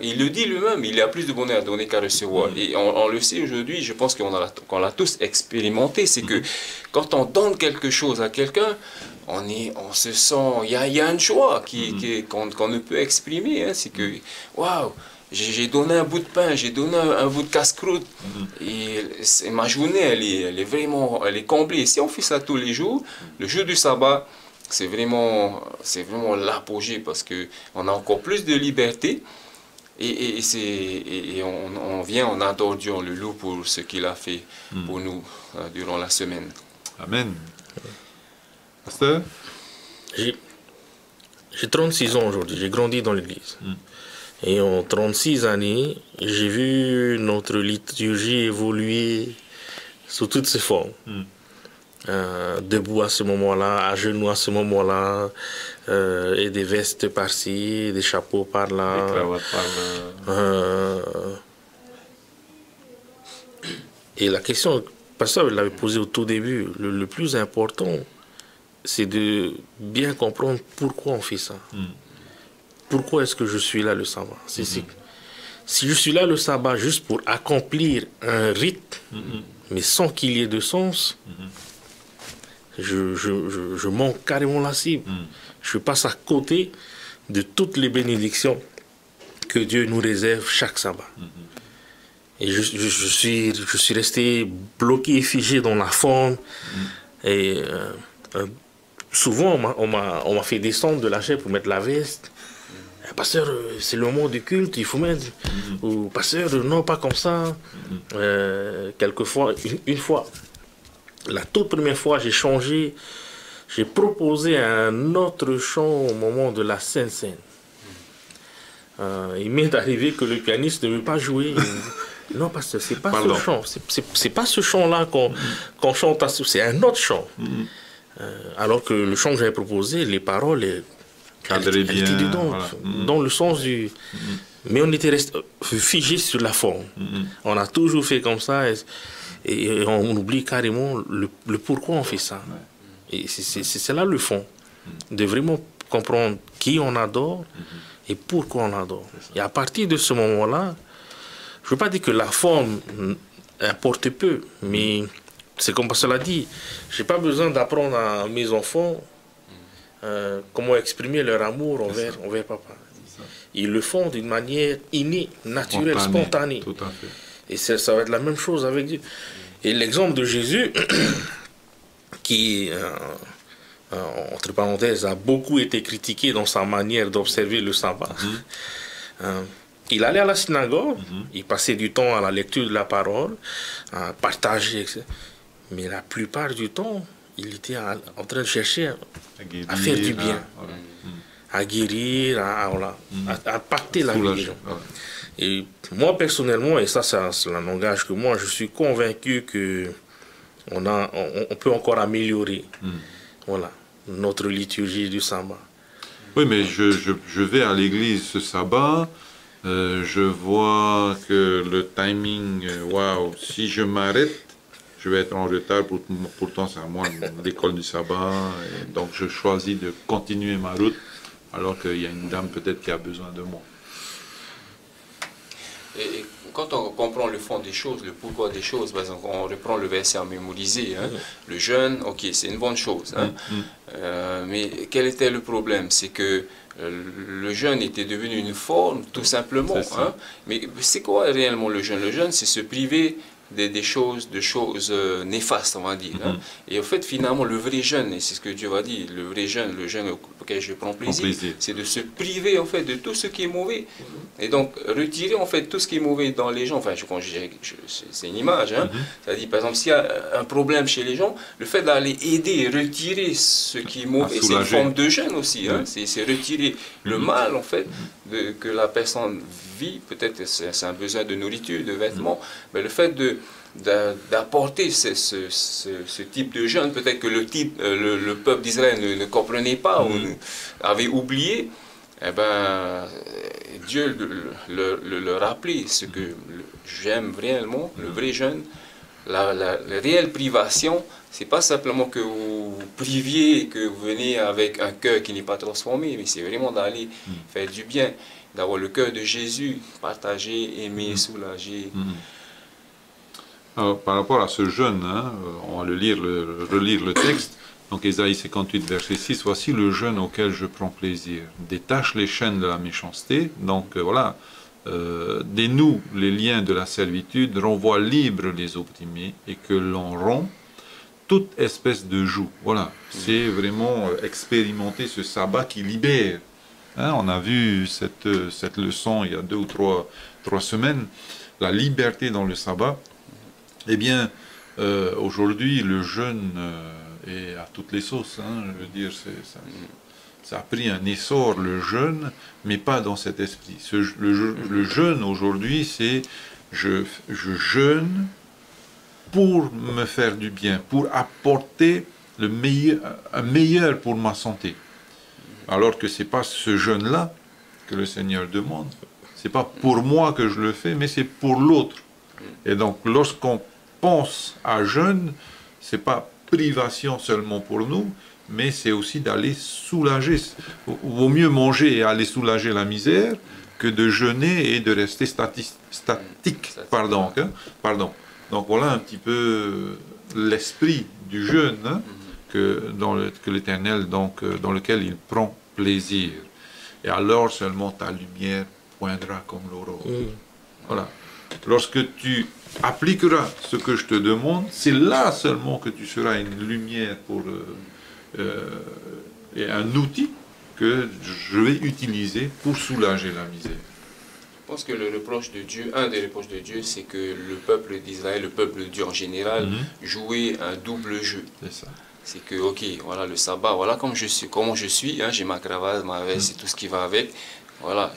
il le dit lui-même, il y a plus de bonheur à donner qu'à recevoir. Et on le sait aujourd'hui, je pense qu'on l'a tous expérimenté, c'est que quand on donne quelque chose à quelqu'un, on se sent, il y a une joie qu'on ne peut exprimer. Hein, c'est que, waouh, j'ai donné un bout de pain, j'ai donné un bout de casse-croûte. Et ma journée, elle est comblée. Et si on fait ça tous les jours, le jour du sabbat, c'est vraiment l'apogée parce qu'on a encore plus de liberté. Et on adore Dieu, on le loue pour ce qu'il a fait pour nous durant la semaine. Amen. Pasteur? J'ai 36 ans aujourd'hui, j'ai grandi dans l'église. Et en 36 années, j'ai vu notre liturgie évoluer sous toutes ses formes. Debout à ce moment-là, à genoux à ce moment-là, et des vestes par-ci, des chapeaux par-là. Des cravates par-là. Et la question, le pasteur l'avait posée au tout début, le plus important, c'est de bien comprendre pourquoi on fait ça. Pourquoi est-ce que je suis là le sabbat? Si je suis là le sabbat juste pour accomplir un rite, mais sans qu'il y ait de sens, je manque carrément la cible. Je passe à côté de toutes les bénédictions que Dieu nous réserve chaque sabbat. Et je suis resté bloqué, figé dans la forme. Et souvent, on m'a fait descendre de la chaise pour mettre la veste. Pasteur, c'est le moment du culte, il faut mettre. Ou pasteur, non, pas comme ça. Quelquefois, une fois, la toute première fois, j'ai changé. J'ai proposé un autre chant au moment de la Sainte Seine. Il m'est arrivé que le pianiste ne veut pas jouer. Non, pasteur, c'est pas ce chant. C'est pas ce chant-là qu'on chante à c'est un autre chant. Alors que le chant que j'avais proposé, les paroles, elles étaient dedans, voilà. Dans le sens du... Mais on était resté figé sur la forme. On a toujours fait comme ça et on oublie carrément le pourquoi on fait ça. Et c'est là le fond. De vraiment comprendre qui on adore et pourquoi on adore. Et à partir de ce moment-là, je ne veux pas dire que la forme importe peu, mais c'est comme cela dit, je n'ai pas besoin d'apprendre à mes enfants comment exprimer leur amour envers papa. Ils le font d'une manière innée, naturelle, spontanée. Tout à fait. Et ça va être la même chose avec Dieu. Et l'exemple de Jésus, qui, entre parenthèses, a beaucoup été critiqué dans sa manière d'observer le sabbat. Il allait à la synagogue, il passait du temps à la lecture de la parole, à partager, etc. Mais la plupart du temps, il était en train de chercher à faire du bien, à guérir, à pacter la vie des gens. Et moi, personnellement, et ça n'engage que moi, je suis convaincu que on peut encore améliorer voilà, notre liturgie du sabbat. Oui, mais je vais à l'église ce sabbat, je vois que le timing, waouh, si je m'arrête, je vais être en retard, pourtant c'est à moi l'école du sabbat, et donc je choisis de continuer ma route, alors qu'il y a une dame peut-être qui a besoin de moi. Et quand on comprend le fond des choses, le pourquoi des choses, par exemple, on reprend le verset à mémoriser, hein, le jeûne, ok, c'est une bonne chose, hein, mais quel était le problème? C'est que le jeûne était devenu une forme, tout simplement. Hein, mais c'est quoi réellement le jeûne? Le jeûne, c'est se priver de choses néfastes, on va dire. Hein. Et en fait, finalement, le vrai jeûne, et c'est ce que Dieu va dire, le vrai jeûne, le jeûne auquel je prends plaisir, c'est de se priver, en fait, de tout ce qui est mauvais. Et donc, retirer, en fait, tout ce qui est mauvais dans les gens. Enfin, c'est une image, hein. C'est-à-dire, par exemple, s'il y a un problème chez les gens, le fait d'aller aider, retirer ce qui est mauvais, c'est une forme de jeûne aussi. Hein. C'est retirer le mal, en fait, que la personne vit. Peut-être c'est un besoin de nourriture, de vêtements, mais le fait d'apporter ce type de jeûne, peut-être que le peuple d'Israël ne comprenait pas ou avait oublié, eh ben, Dieu le rappelait, ce que j'aime réellement, le vrai jeûne, la réelle privation, c'est pas simplement que vous priviez, que vous venez avec un cœur qui n'est pas transformé, mais c'est vraiment d'aller faire du bien, d'avoir le cœur de Jésus, partager, aimer, soulager. Alors, par rapport à ce jeûne, hein, on va relire le texte. Donc Ésaïe 58, verset 6, « Voici le jeûne auquel je prends plaisir. Détache les chaînes de la méchanceté. » Donc voilà, dénoue les liens de la servitude, renvoie libre les opprimés et que l'on rompt toute espèce de joug. Voilà, c'est vraiment expérimenter ce sabbat qui libère. Hein, on a vu cette leçon il y a 2 ou 3 semaines, la liberté dans le sabbat. Eh bien, aujourd'hui, le jeûne est à toutes les sauces. Hein, je veux dire, ça a pris un essor, le jeûne, mais pas dans cet esprit. Le jeûne aujourd'hui, c'est je jeûne pour me faire du bien, pour apporter un meilleur pour ma santé. Alors que ce n'est pas ce jeûne-là que le Seigneur demande. Ce n'est pas pour moi que je le fais, mais c'est pour l'autre. Et donc, lorsqu'on pense à jeûne, ce n'est pas privation seulement pour nous, mais c'est aussi d'aller soulager. Vaut mieux manger et aller soulager la misère que de jeûner et de rester statique. Pardon. Donc voilà un petit peu l'esprit du jeûne, hein, que l'Éternel, dans lequel il prend plaisir. Et alors seulement ta lumière poindra comme l'aurore. Voilà. Lorsque tu appliqueras ce que je te demande, c'est là seulement que tu seras une lumière et un outil que je vais utiliser pour soulager la misère. Je pense que le reproche de Dieu, un des reproches de Dieu, c'est que le peuple d'Israël, le peuple de Dieu en général, jouait un double jeu. C'est ça. C'est que, ok, voilà le sabbat, voilà comment je suis, hein, j'ai ma cravate, ma veste, c'est tout ce qui va avec. Voilà,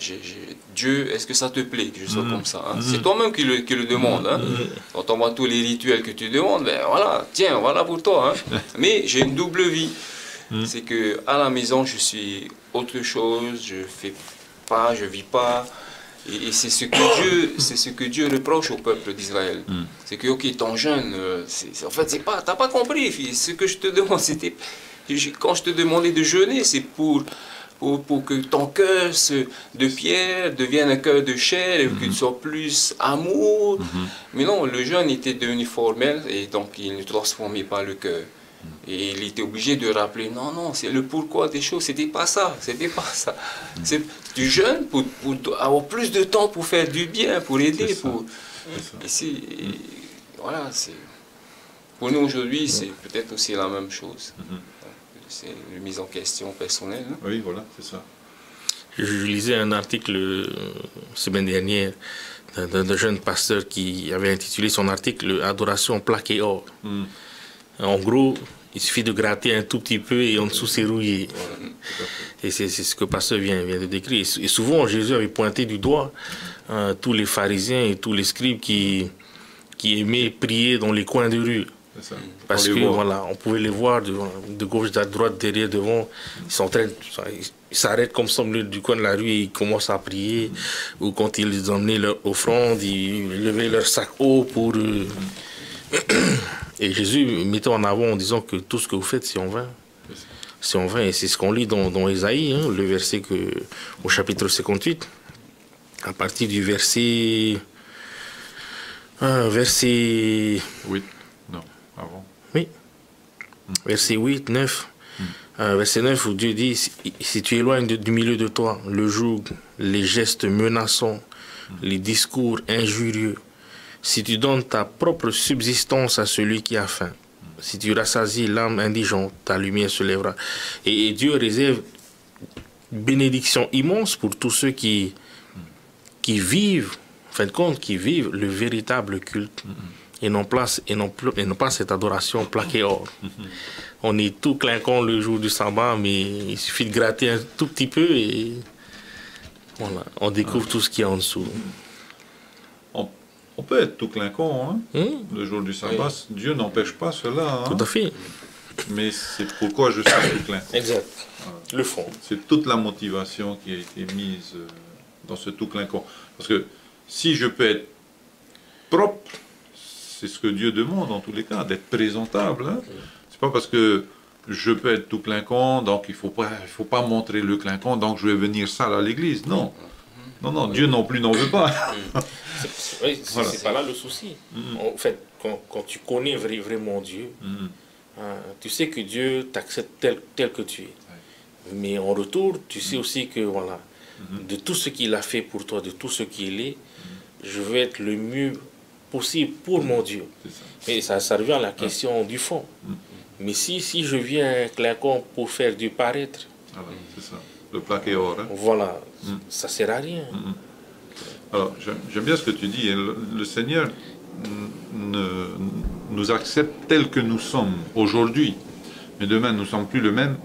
Dieu, est-ce que ça te plaît que je sois comme ça, hein? C'est toi-même qui le demande. Hein? Quand on voit tous les rituels que tu demandes, ben voilà, tiens, voilà pour toi. Hein? Mais j'ai une double vie. C'est que à la maison, je suis autre chose, je fais pas, je vis pas. Et c'est ce que Dieu reproche au peuple d'Israël. C'est que, ok, ton jeûne, en fait, t'as pas compris. Ce que je te demande, c'était, quand je te demandais de jeûner, c'est pour que ton cœur de pierre devienne un cœur de chair et que tu sois plus amour. Mais non, le jeûne était devenu formel et donc il ne transformait pas le cœur. Et il était obligé de rappeler, non, c'est le pourquoi des choses, c'était pas ça. Tu jeûnes pour avoir plus de temps pour faire du bien, pour aider. Ici, voilà, pour nous aujourd'hui, c'est peut-être aussi la même chose. C'est une mise en question personnelle. Hein? Oui, voilà, c'est ça. Je lisais un article semaine dernière d'un jeune pasteur qui avait intitulé son article « Adoration plaquée or ». En gros, il suffit de gratter un tout petit peu et en dessous c'est rouillé. Et c'est ce que le pasteur vient de décrire. Et souvent, Jésus avait pointé du doigt tous les pharisiens et tous les scribes qui aimaient prier dans les coins de rue. Parce que voilà, on pouvait les voir de gauche, de droite, derrière, devant. Ils s'arrêtent comme ça du coin de la rue et ils commencent à prier. Ou quand ils emmenaient leur offrande, ils levaient leur sac haut pour... Et Jésus mettait en avant en disant que tout ce que vous faites, c'est en vain. C'est en vain. Et c'est ce qu'on lit dans Ésaïe, hein, le verset au chapitre 58. À partir du verset... Oui. Avant. Oui. Verset 8, 9. Verset 9 où Dieu dit, si tu éloignes du milieu de toi le joug, les gestes menaçants, les discours injurieux, si tu donnes ta propre subsistance à celui qui a faim, si tu rassasies l'âme indigente, ta lumière se lèvera. Et Dieu réserve une bénédiction immense pour tous ceux qui vivent, en fin de compte, qui vivent le véritable culte. Et non pas cette adoration plaquée or. On est tout clinquant le jour du sabbat, mais il suffit de gratter un tout petit peu et voilà, on découvre tout ce qu'il y a en dessous. On peut être tout clinquant le jour du sabbat. Dieu n'empêche pas cela. Tout à fait. Mais c'est pourquoi je suis tout clinquant. Exact. Le fond. C'est toute la motivation qui a été mise dans ce tout clinquant. Parce que si je peux être propre, c'est ce que Dieu demande en tous les cas, d'être présentable. Hein. C'est pas parce que je peux être tout clinquant, donc il faut pas montrer le clinquant, donc je vais venir sale à l'église. Non. Non, Dieu non plus n'en veut pas. C'est pas là le souci. En fait, quand tu connais vraiment Dieu, tu sais que Dieu t'accepte tel que tu es. Mais en retour, tu sais aussi que voilà, de tout ce qu'il a fait pour toi, de tout ce qu'il est, je vais être le mieux possible pour mon Dieu. Mais ça revient à la question du fond. Mais si je viens clinquant pour faire du paraître, c'est ça, le plaqué or. Hein. Voilà, ça ne sert à rien. Alors, j'aime bien ce que tu dis. Le Seigneur nous accepte tel que nous sommes aujourd'hui. Mais demain, nous ne sommes plus le même.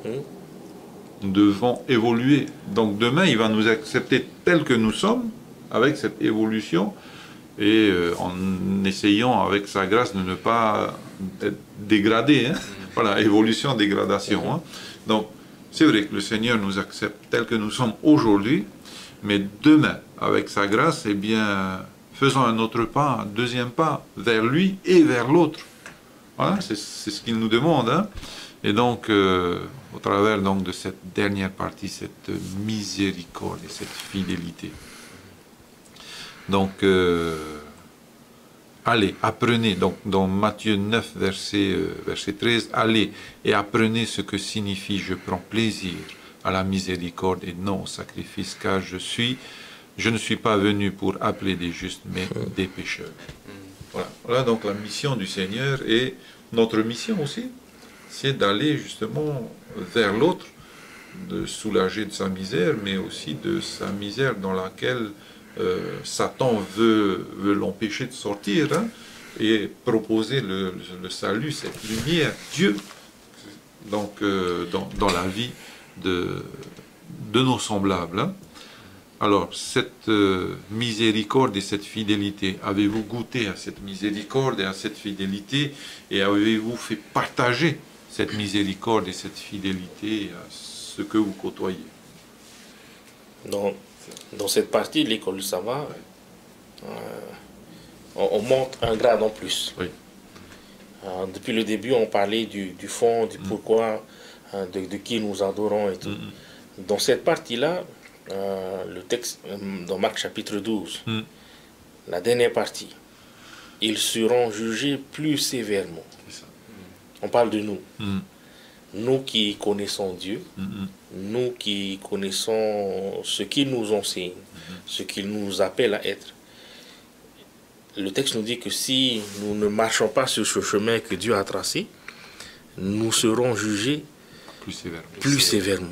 Nous devons évoluer. Donc demain, il va nous accepter tel que nous sommes, avec cette évolution. Et en essayant avec sa grâce de ne pas être dégradé. Hein. Voilà, évolution, dégradation. Hein. Donc, c'est vrai que le Seigneur nous accepte tel que nous sommes aujourd'hui, mais demain, avec sa grâce, eh bien, faisons un autre pas, un deuxième pas, vers lui et vers l'autre. Voilà, c'est ce qu'il nous demande. Hein. Et donc, au travers donc, de cette dernière partie, cette miséricorde et cette fidélité. Donc, allez, apprenez, donc dans Matthieu 9, verset 13, allez et apprenez ce que signifie je prends plaisir à la miséricorde et non au sacrifice, car je ne suis pas venu pour appeler des justes, mais des pécheurs. Voilà donc la mission du Seigneur et notre mission aussi, c'est d'aller justement vers l'autre, de soulager de sa misère, mais aussi de sa misère dans laquelle Satan veut l'empêcher de sortir, hein, et proposer le salut, cette lumière, Dieu, donc dans la vie de nos semblables. Hein. Alors, cette miséricorde et cette fidélité, avez-vous goûté à cette miséricorde et à cette fidélité, et avez-vous fait partager cette miséricorde et cette fidélité à ce que vous côtoyez? Dans cette partie de l'école du sabbat, on monte un grade en plus. Oui. Depuis le début, on parlait du fond, du pourquoi, de qui nous adorons et tout. Dans cette partie-là, le texte, dans Marc chapitre 12, la dernière partie, ils seront jugés plus sévèrement. On parle de nous. Nous qui connaissons Dieu, nous qui connaissons ce qu'il nous enseigne, ce qu'il nous appelle à être. Le texte nous dit que si nous ne marchons pas sur ce chemin que Dieu a tracé, nous serons jugés plus sévèrement.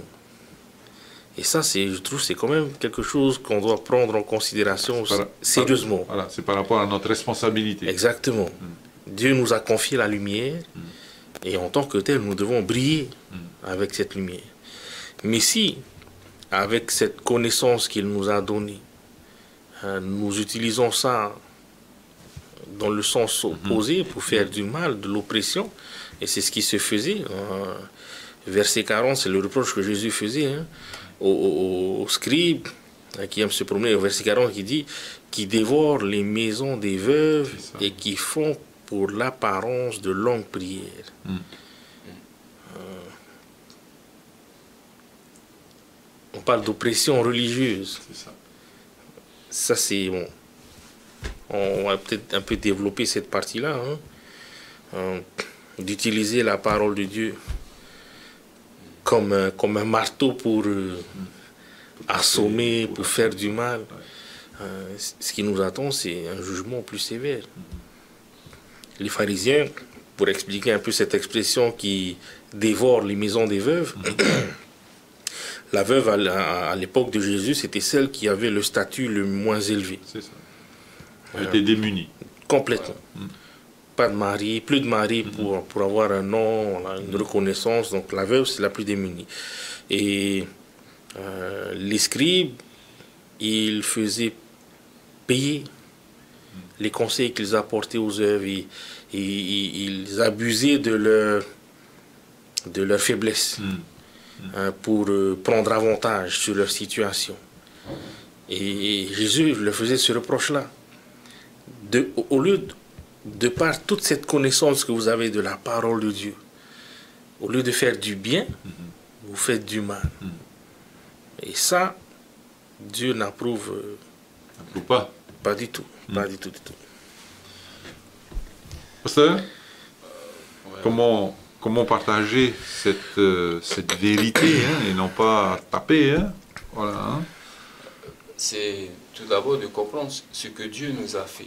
Et ça, je trouve, c'est quand même quelque chose qu'on doit prendre en considération sérieusement. Voilà, c'est par rapport à notre responsabilité. Exactement. Dieu nous a confié la lumière, et en tant que tel, nous devons briller avec cette lumière. Mais si, avec cette connaissance qu'il nous a donnée, nous utilisons ça dans le sens opposé pour faire du mal, de l'oppression, et c'est ce qui se faisait. Verset 40, c'est le reproche que Jésus faisait aux scribes qui aiment se promener. Au verset 40, qui dit qui dévorent les maisons des veuves et qui font pour l'apparence de longues prières. On parle d'oppression religieuse. Ça, c'est bon. On va peut-être un peu développer cette partie-là, d'utiliser la parole de Dieu comme un marteau pour assommer, pour faire du mal. Ce qui nous attend, c'est un jugement plus sévère. Les pharisiens, pour expliquer un peu cette expression qui dévore les maisons des veuves, la veuve à l'époque de Jésus, c'était celle qui avait le statut le moins élevé. C'est ça. Elle était démunie. Complètement. Pas de mari, plus de mari pour avoir un nom, une reconnaissance. Donc la veuve, c'est la plus démunie. Et les scribes, ils faisaient payer les conseils qu'ils apportaient aux œuvres. Ils abusaient de leur faiblesse pour prendre avantage sur leur situation. Et Jésus leur faisait ce reproche-là. Au lieu de par toute cette connaissance que vous avez de la parole de Dieu, au lieu de faire du bien, vous faites du mal. Et ça, Dieu n'approuve pas. Pas du tout. Pas du tout, du tout. Pasteur, comment partager cette vérité et non pas taper voilà, C'est tout d'abord de comprendre ce que Dieu nous a fait.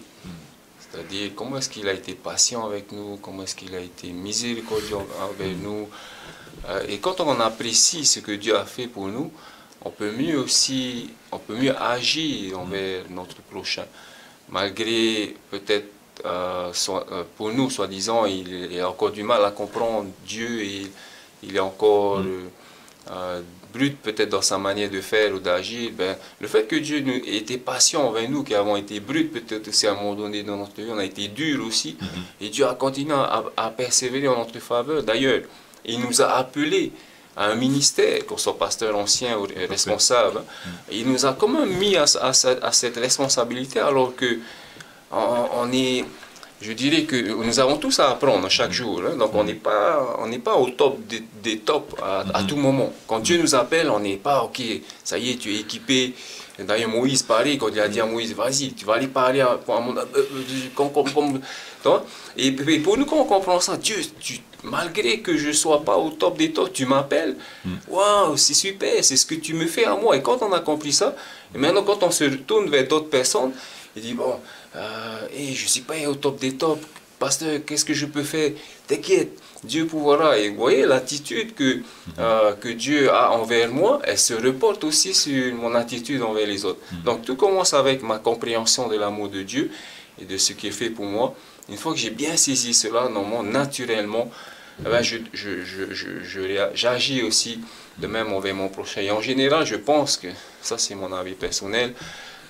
C'est-à-dire comment est-ce qu'il a été patient avec nous, comment est-ce qu'il a été miséricordieux avec nous. Et quand on apprécie ce que Dieu a fait pour nous, on peut mieux agir envers notre prochain. Malgré peut-être pour nous, soi-disant, il a encore du mal à comprendre Dieu et il est encore brut peut-être dans sa manière de faire ou d'agir. Le fait que Dieu ait été patient envers nous, qui avons été bruts peut-être aussi à un moment donné dans notre vie, on a été durs aussi, et Dieu a continué à persévérer en notre faveur. D'ailleurs, il nous a appelés à un ministère, qu'on soit pasteur ancien ou responsable. Il nous a quand même mis à cette responsabilité, alors que je dirais que nous avons tous à apprendre chaque jour. Donc on n'est pas au top des tops à tout moment. Quand Dieu nous appelle, on n'est pas, ok, ça y est, tu es équipé. D'ailleurs, Moïse parlait, quand il a dit à Moïse, vas-y, tu vas aller parler à mon... Et pour nous, quand on comprend ça, Dieu, malgré que je ne sois pas au top des tops, tu m'appelles. Waouh, c'est super, c'est ce que tu me fais à moi. Et quand on a compris ça, et maintenant quand on se tourne vers d'autres personnes, il dit, bon, je ne suis pas au top des tops, pasteur, qu'est-ce que je peux faire? T'inquiète, Dieu pourra. Et vous voyez, l'attitude que Dieu a envers moi, elle se reporte aussi sur mon attitude envers les autres. Donc tout commence avec ma compréhension de l'amour de Dieu et de ce qui est fait pour moi. Une fois que j'ai bien saisi cela, naturellement, j'agis aussi de même envers mon prochain. Et en général, je pense que, ça c'est mon avis personnel,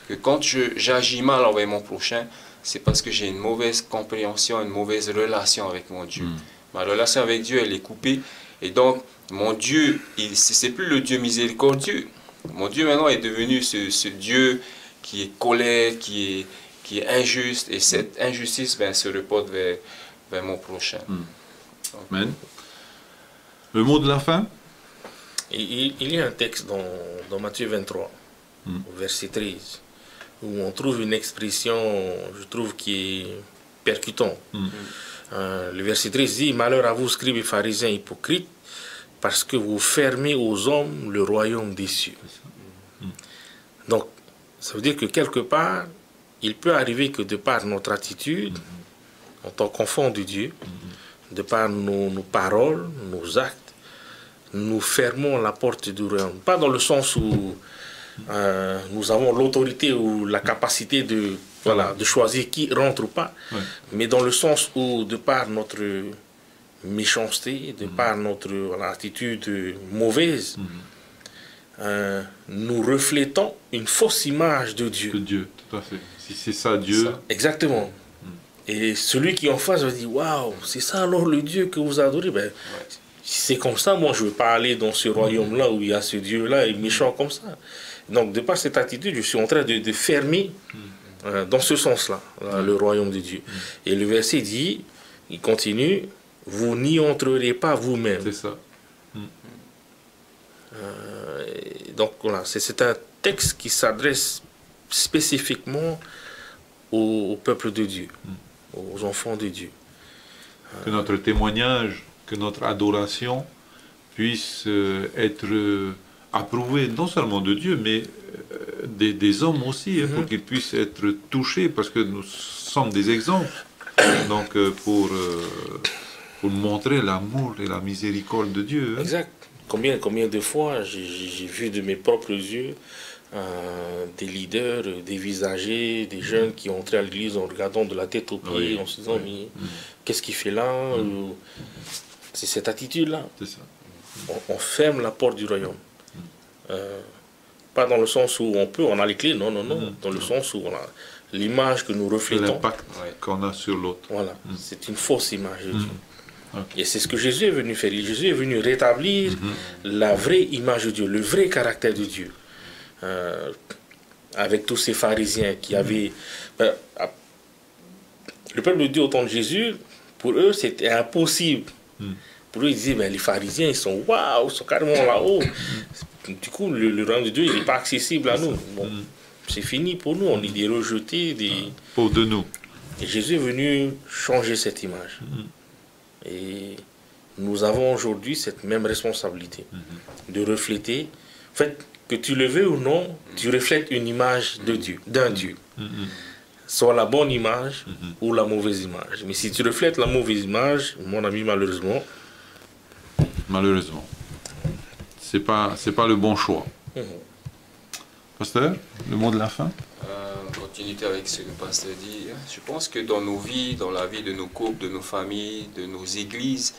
que quand j'agis mal envers mon prochain, c'est parce que j'ai une mauvaise compréhension, une mauvaise relation avec mon Dieu. Ma relation avec Dieu, elle est coupée. Et donc, mon Dieu, c'est plus le Dieu miséricordieux. Mon Dieu, maintenant, est devenu ce Dieu qui est colère, qui est injuste. Et cette injustice se reporte vers mon prochain. Amen. Le mot de la fin? Il y a un texte dans Matthieu 23, verset 13, où on trouve une expression, je trouve, qui est percutante. Le verset 13 dit, malheur à vous, scribes et pharisiens hypocrites, parce que vous fermez aux hommes le royaume des cieux. Donc, ça veut dire que quelque part, il peut arriver que de par notre attitude, en tant qu'enfant de Dieu, de par nos paroles, nos actes, nous fermons la porte du royaume. Pas dans le sens où nous avons l'autorité ou la capacité de choisir qui rentre ou pas, mais dans le sens où, de par notre méchanceté, de par notre attitude mauvaise, nous reflétons une fausse image de Dieu. De Dieu, tout à fait. Si c'est ça, Dieu. Exactement. Et celui qui est en face va dire, waouh, c'est ça alors le Dieu que vous adorez. Ben, si c'est comme ça, moi je ne veux pas aller dans ce royaume-là où il y a ce Dieu-là, et méchant comme ça. Donc de par cette attitude, je suis en train de fermer dans ce sens-là, le royaume de Dieu. Et le verset dit, il continue, vous n'y entrerez pas vous-même. C'est ça. Donc voilà, c'est un texte qui s'adresse spécifiquement au peuple de Dieu, aux enfants de Dieu. Que notre témoignage, que notre adoration puisse être approuvée non seulement de Dieu, mais des hommes aussi, pour qu'ils puissent être touchés, parce que nous sommes des exemples. Donc pour montrer l'amour et la miséricorde de Dieu. Exact. Combien de fois j'ai vu de mes propres yeux des leaders, des visagers, des jeunes qui entraient à l'église en regardant de la tête aux pieds, en se disant mais qu'est-ce qu'il fait là? C'est cette attitude-là. C'est ça. On ferme la porte du royaume. Pas dans le sens où on a les clés, non. Dans le sens où on a l'image que nous reflétons. L'impact qu'on a sur l'autre. Voilà, c'est une fausse image de Dieu. Et c'est ce que Jésus est venu faire. Jésus est venu rétablir la vraie image de Dieu, le vrai caractère de Dieu. Avec tous ces pharisiens qui avaient... le peuple de Dieu au temps de Jésus, pour eux, c'était impossible. Pour eux, ils disaient, les pharisiens, ils sont waouh, ils sont carrément là-haut. Du coup, le royaume de Dieu, il n'est pas accessible à nous. Bon, c'est fini pour nous, on est des rejetés. Pour de nous. Et Jésus est venu changer cette image. Et nous avons aujourd'hui cette même responsabilité de refléter. En fait, que tu le veux ou non, tu reflètes une image de Dieu, d'un Dieu. Soit la bonne image ou la mauvaise image. Mais si tu reflètes la mauvaise image, mon ami, malheureusement... Malheureusement. C'est pas le bon choix. Pasteur, le mot de la fin? Continuité avec ce que le pasteur dit. Je pense que dans nos vies, dans la vie de nos couples, de nos familles, de nos églises,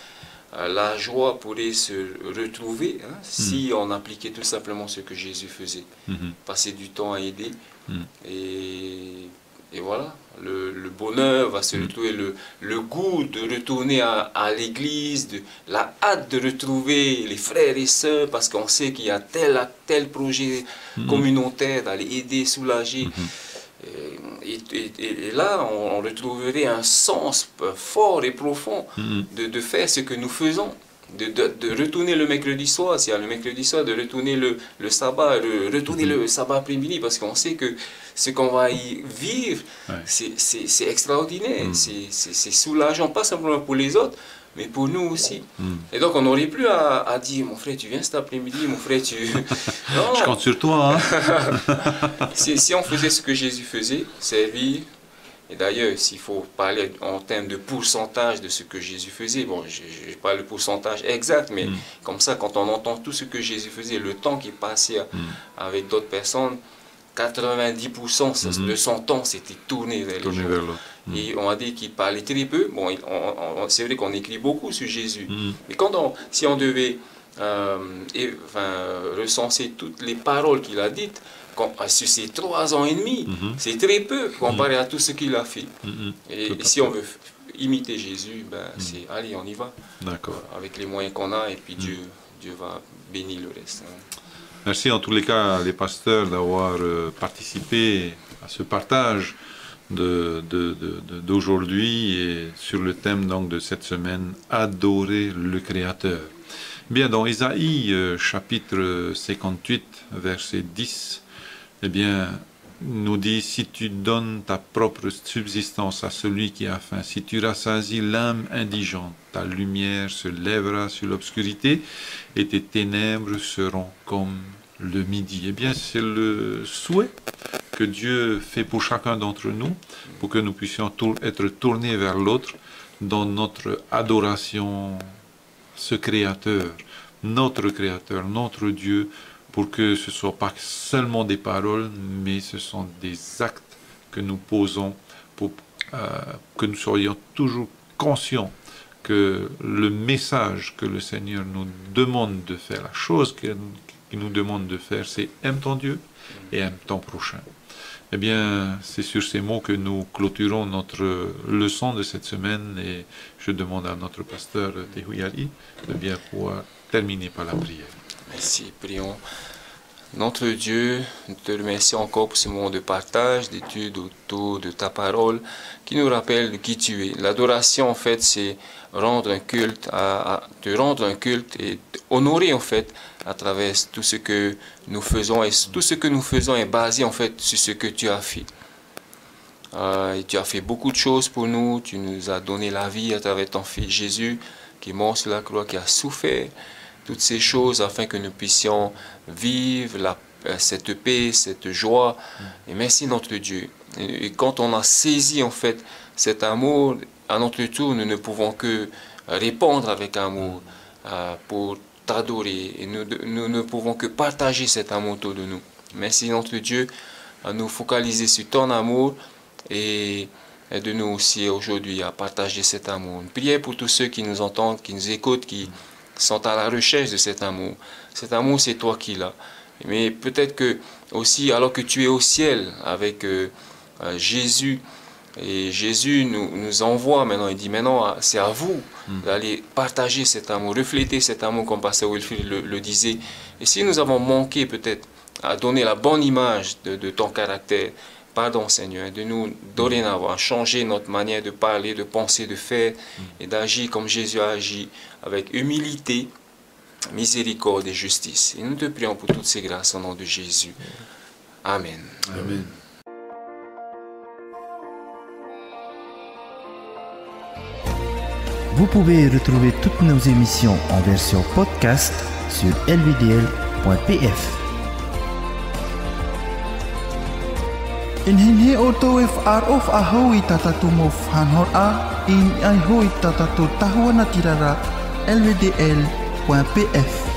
la joie pourrait se retrouver si on appliquait tout simplement ce que Jésus faisait. Passer du temps à aider. Et voilà, le bonheur va se retrouver, le goût de retourner à l'église, la hâte de retrouver les frères et sœurs, parce qu'on sait qu'il y a tel projet communautaire, d'aller aider, soulager. Et là, on retrouverait un sens fort et profond de faire ce que nous faisons, de retourner le mercredi soir, s'il y a le mercredi soir, de retourner le sabbat, retourner le sabbat après-midi, parce qu'on sait que ce qu'on va y vivre, c'est extraordinaire, c'est soulageant, pas simplement pour les autres, mais pour nous aussi. Et donc on n'aurait plus à dire, mon frère, tu viens cet après-midi, mon frère, tu... Non. Je compte sur toi. Si on faisait ce que Jésus faisait, servir, et d'ailleurs, s'il faut parler en termes de pourcentage de ce que Jésus faisait, bon, je n'ai pas le pourcentage exact, mais comme ça, quand on entend tout ce que Jésus faisait, le temps qu'il passait avec d'autres personnes, 90% de son temps s'était tourné vers les gens. Et on a dit qu'il parlait très peu. Bon, c'est vrai qu'on écrit beaucoup sur Jésus. Mais si on devait recenser toutes les paroles qu'il a dites, sur ces 3 ans et demi, c'est très peu comparé à tout ce qu'il a fait. Et si on veut imiter Jésus, c'est allez, on y va. D'accord. Avec les moyens qu'on a, et puis Dieu va bénir le reste. Merci en tous les cas les pasteurs d'avoir participé à ce partage d'aujourd'hui et sur le thème donc de cette semaine, adorer le Créateur. Bien, dans Isaïe chapitre 58, verset 10, eh bien, nous dit, si tu donnes ta propre subsistance à celui qui a faim, si tu rassasies l'âme indigente, ta lumière se lèvera sur l'obscurité et tes ténèbres seront comme le midi. Eh bien, c'est le souhait que Dieu fait pour chacun d'entre nous, pour que nous puissions être tournés vers l'autre dans notre adoration, ce Créateur, notre Dieu, pour que ce ne soit pas seulement des paroles, mais ce sont des actes que nous posons pour que nous soyons toujours conscients que le message que le Seigneur nous demande de faire, la chose qu'il nous demande de faire, c'est aime ton Dieu et aime ton prochain. Eh bien, c'est sur ces mots que nous clôturons notre leçon de cette semaine et je demande à notre pasteur Tehuiari de bien pouvoir terminer par la prière. Merci, prions. Notre Dieu, nous te remercions encore pour ce moment de partage, d'étude autour de ta parole, qui nous rappelle de qui tu es. L'adoration, en fait, c'est rendre un culte, te rendre un culte et honorer, en fait, à travers tout ce que nous faisons. Et tout ce que nous faisons est basé, en fait, sur ce que tu as fait. Et tu as fait beaucoup de choses pour nous. Tu nous as donné la vie à travers ton Fils Jésus, qui est mort sur la croix, qui a souffert. Toutes ces choses afin que nous puissions vivre cette paix, cette joie. Et merci notre Dieu. Et quand on a saisi en fait cet amour, à notre tour, nous ne pouvons que répondre avec amour pour t'adorer. Et nous ne pouvons que partager cet amour autour de nous. Merci notre Dieu à nous focaliser sur ton amour et aide-nous aussi aujourd'hui à partager cet amour. Une prière pour tous ceux qui nous entendent, qui nous écoutent, qui sont à la recherche de cet amour. Cet amour, c'est toi qui l'as. Mais peut-être que aussi, alors que tu es au ciel avec Jésus, et Jésus nous envoie maintenant, il dit maintenant, c'est à vous d'aller partager cet amour, refléter cet amour comme Pasteur Wilfrid le disait. Et si nous avons manqué peut-être à donner la bonne image de ton caractère, pardon Seigneur, de nous dorénavant changer notre manière de parler, de penser, de faire et d'agir comme Jésus a agi, avec humilité, miséricorde et justice. Et nous te prions pour toutes ces grâces au nom de Jésus. Amen. Amen. Vous pouvez retrouver toutes nos émissions en version podcast sur lvdl.pf. In hinhi oto if of ahoy tatatu mof hanhor a in ay hoy tatatu tahua natirara lvdl.pf.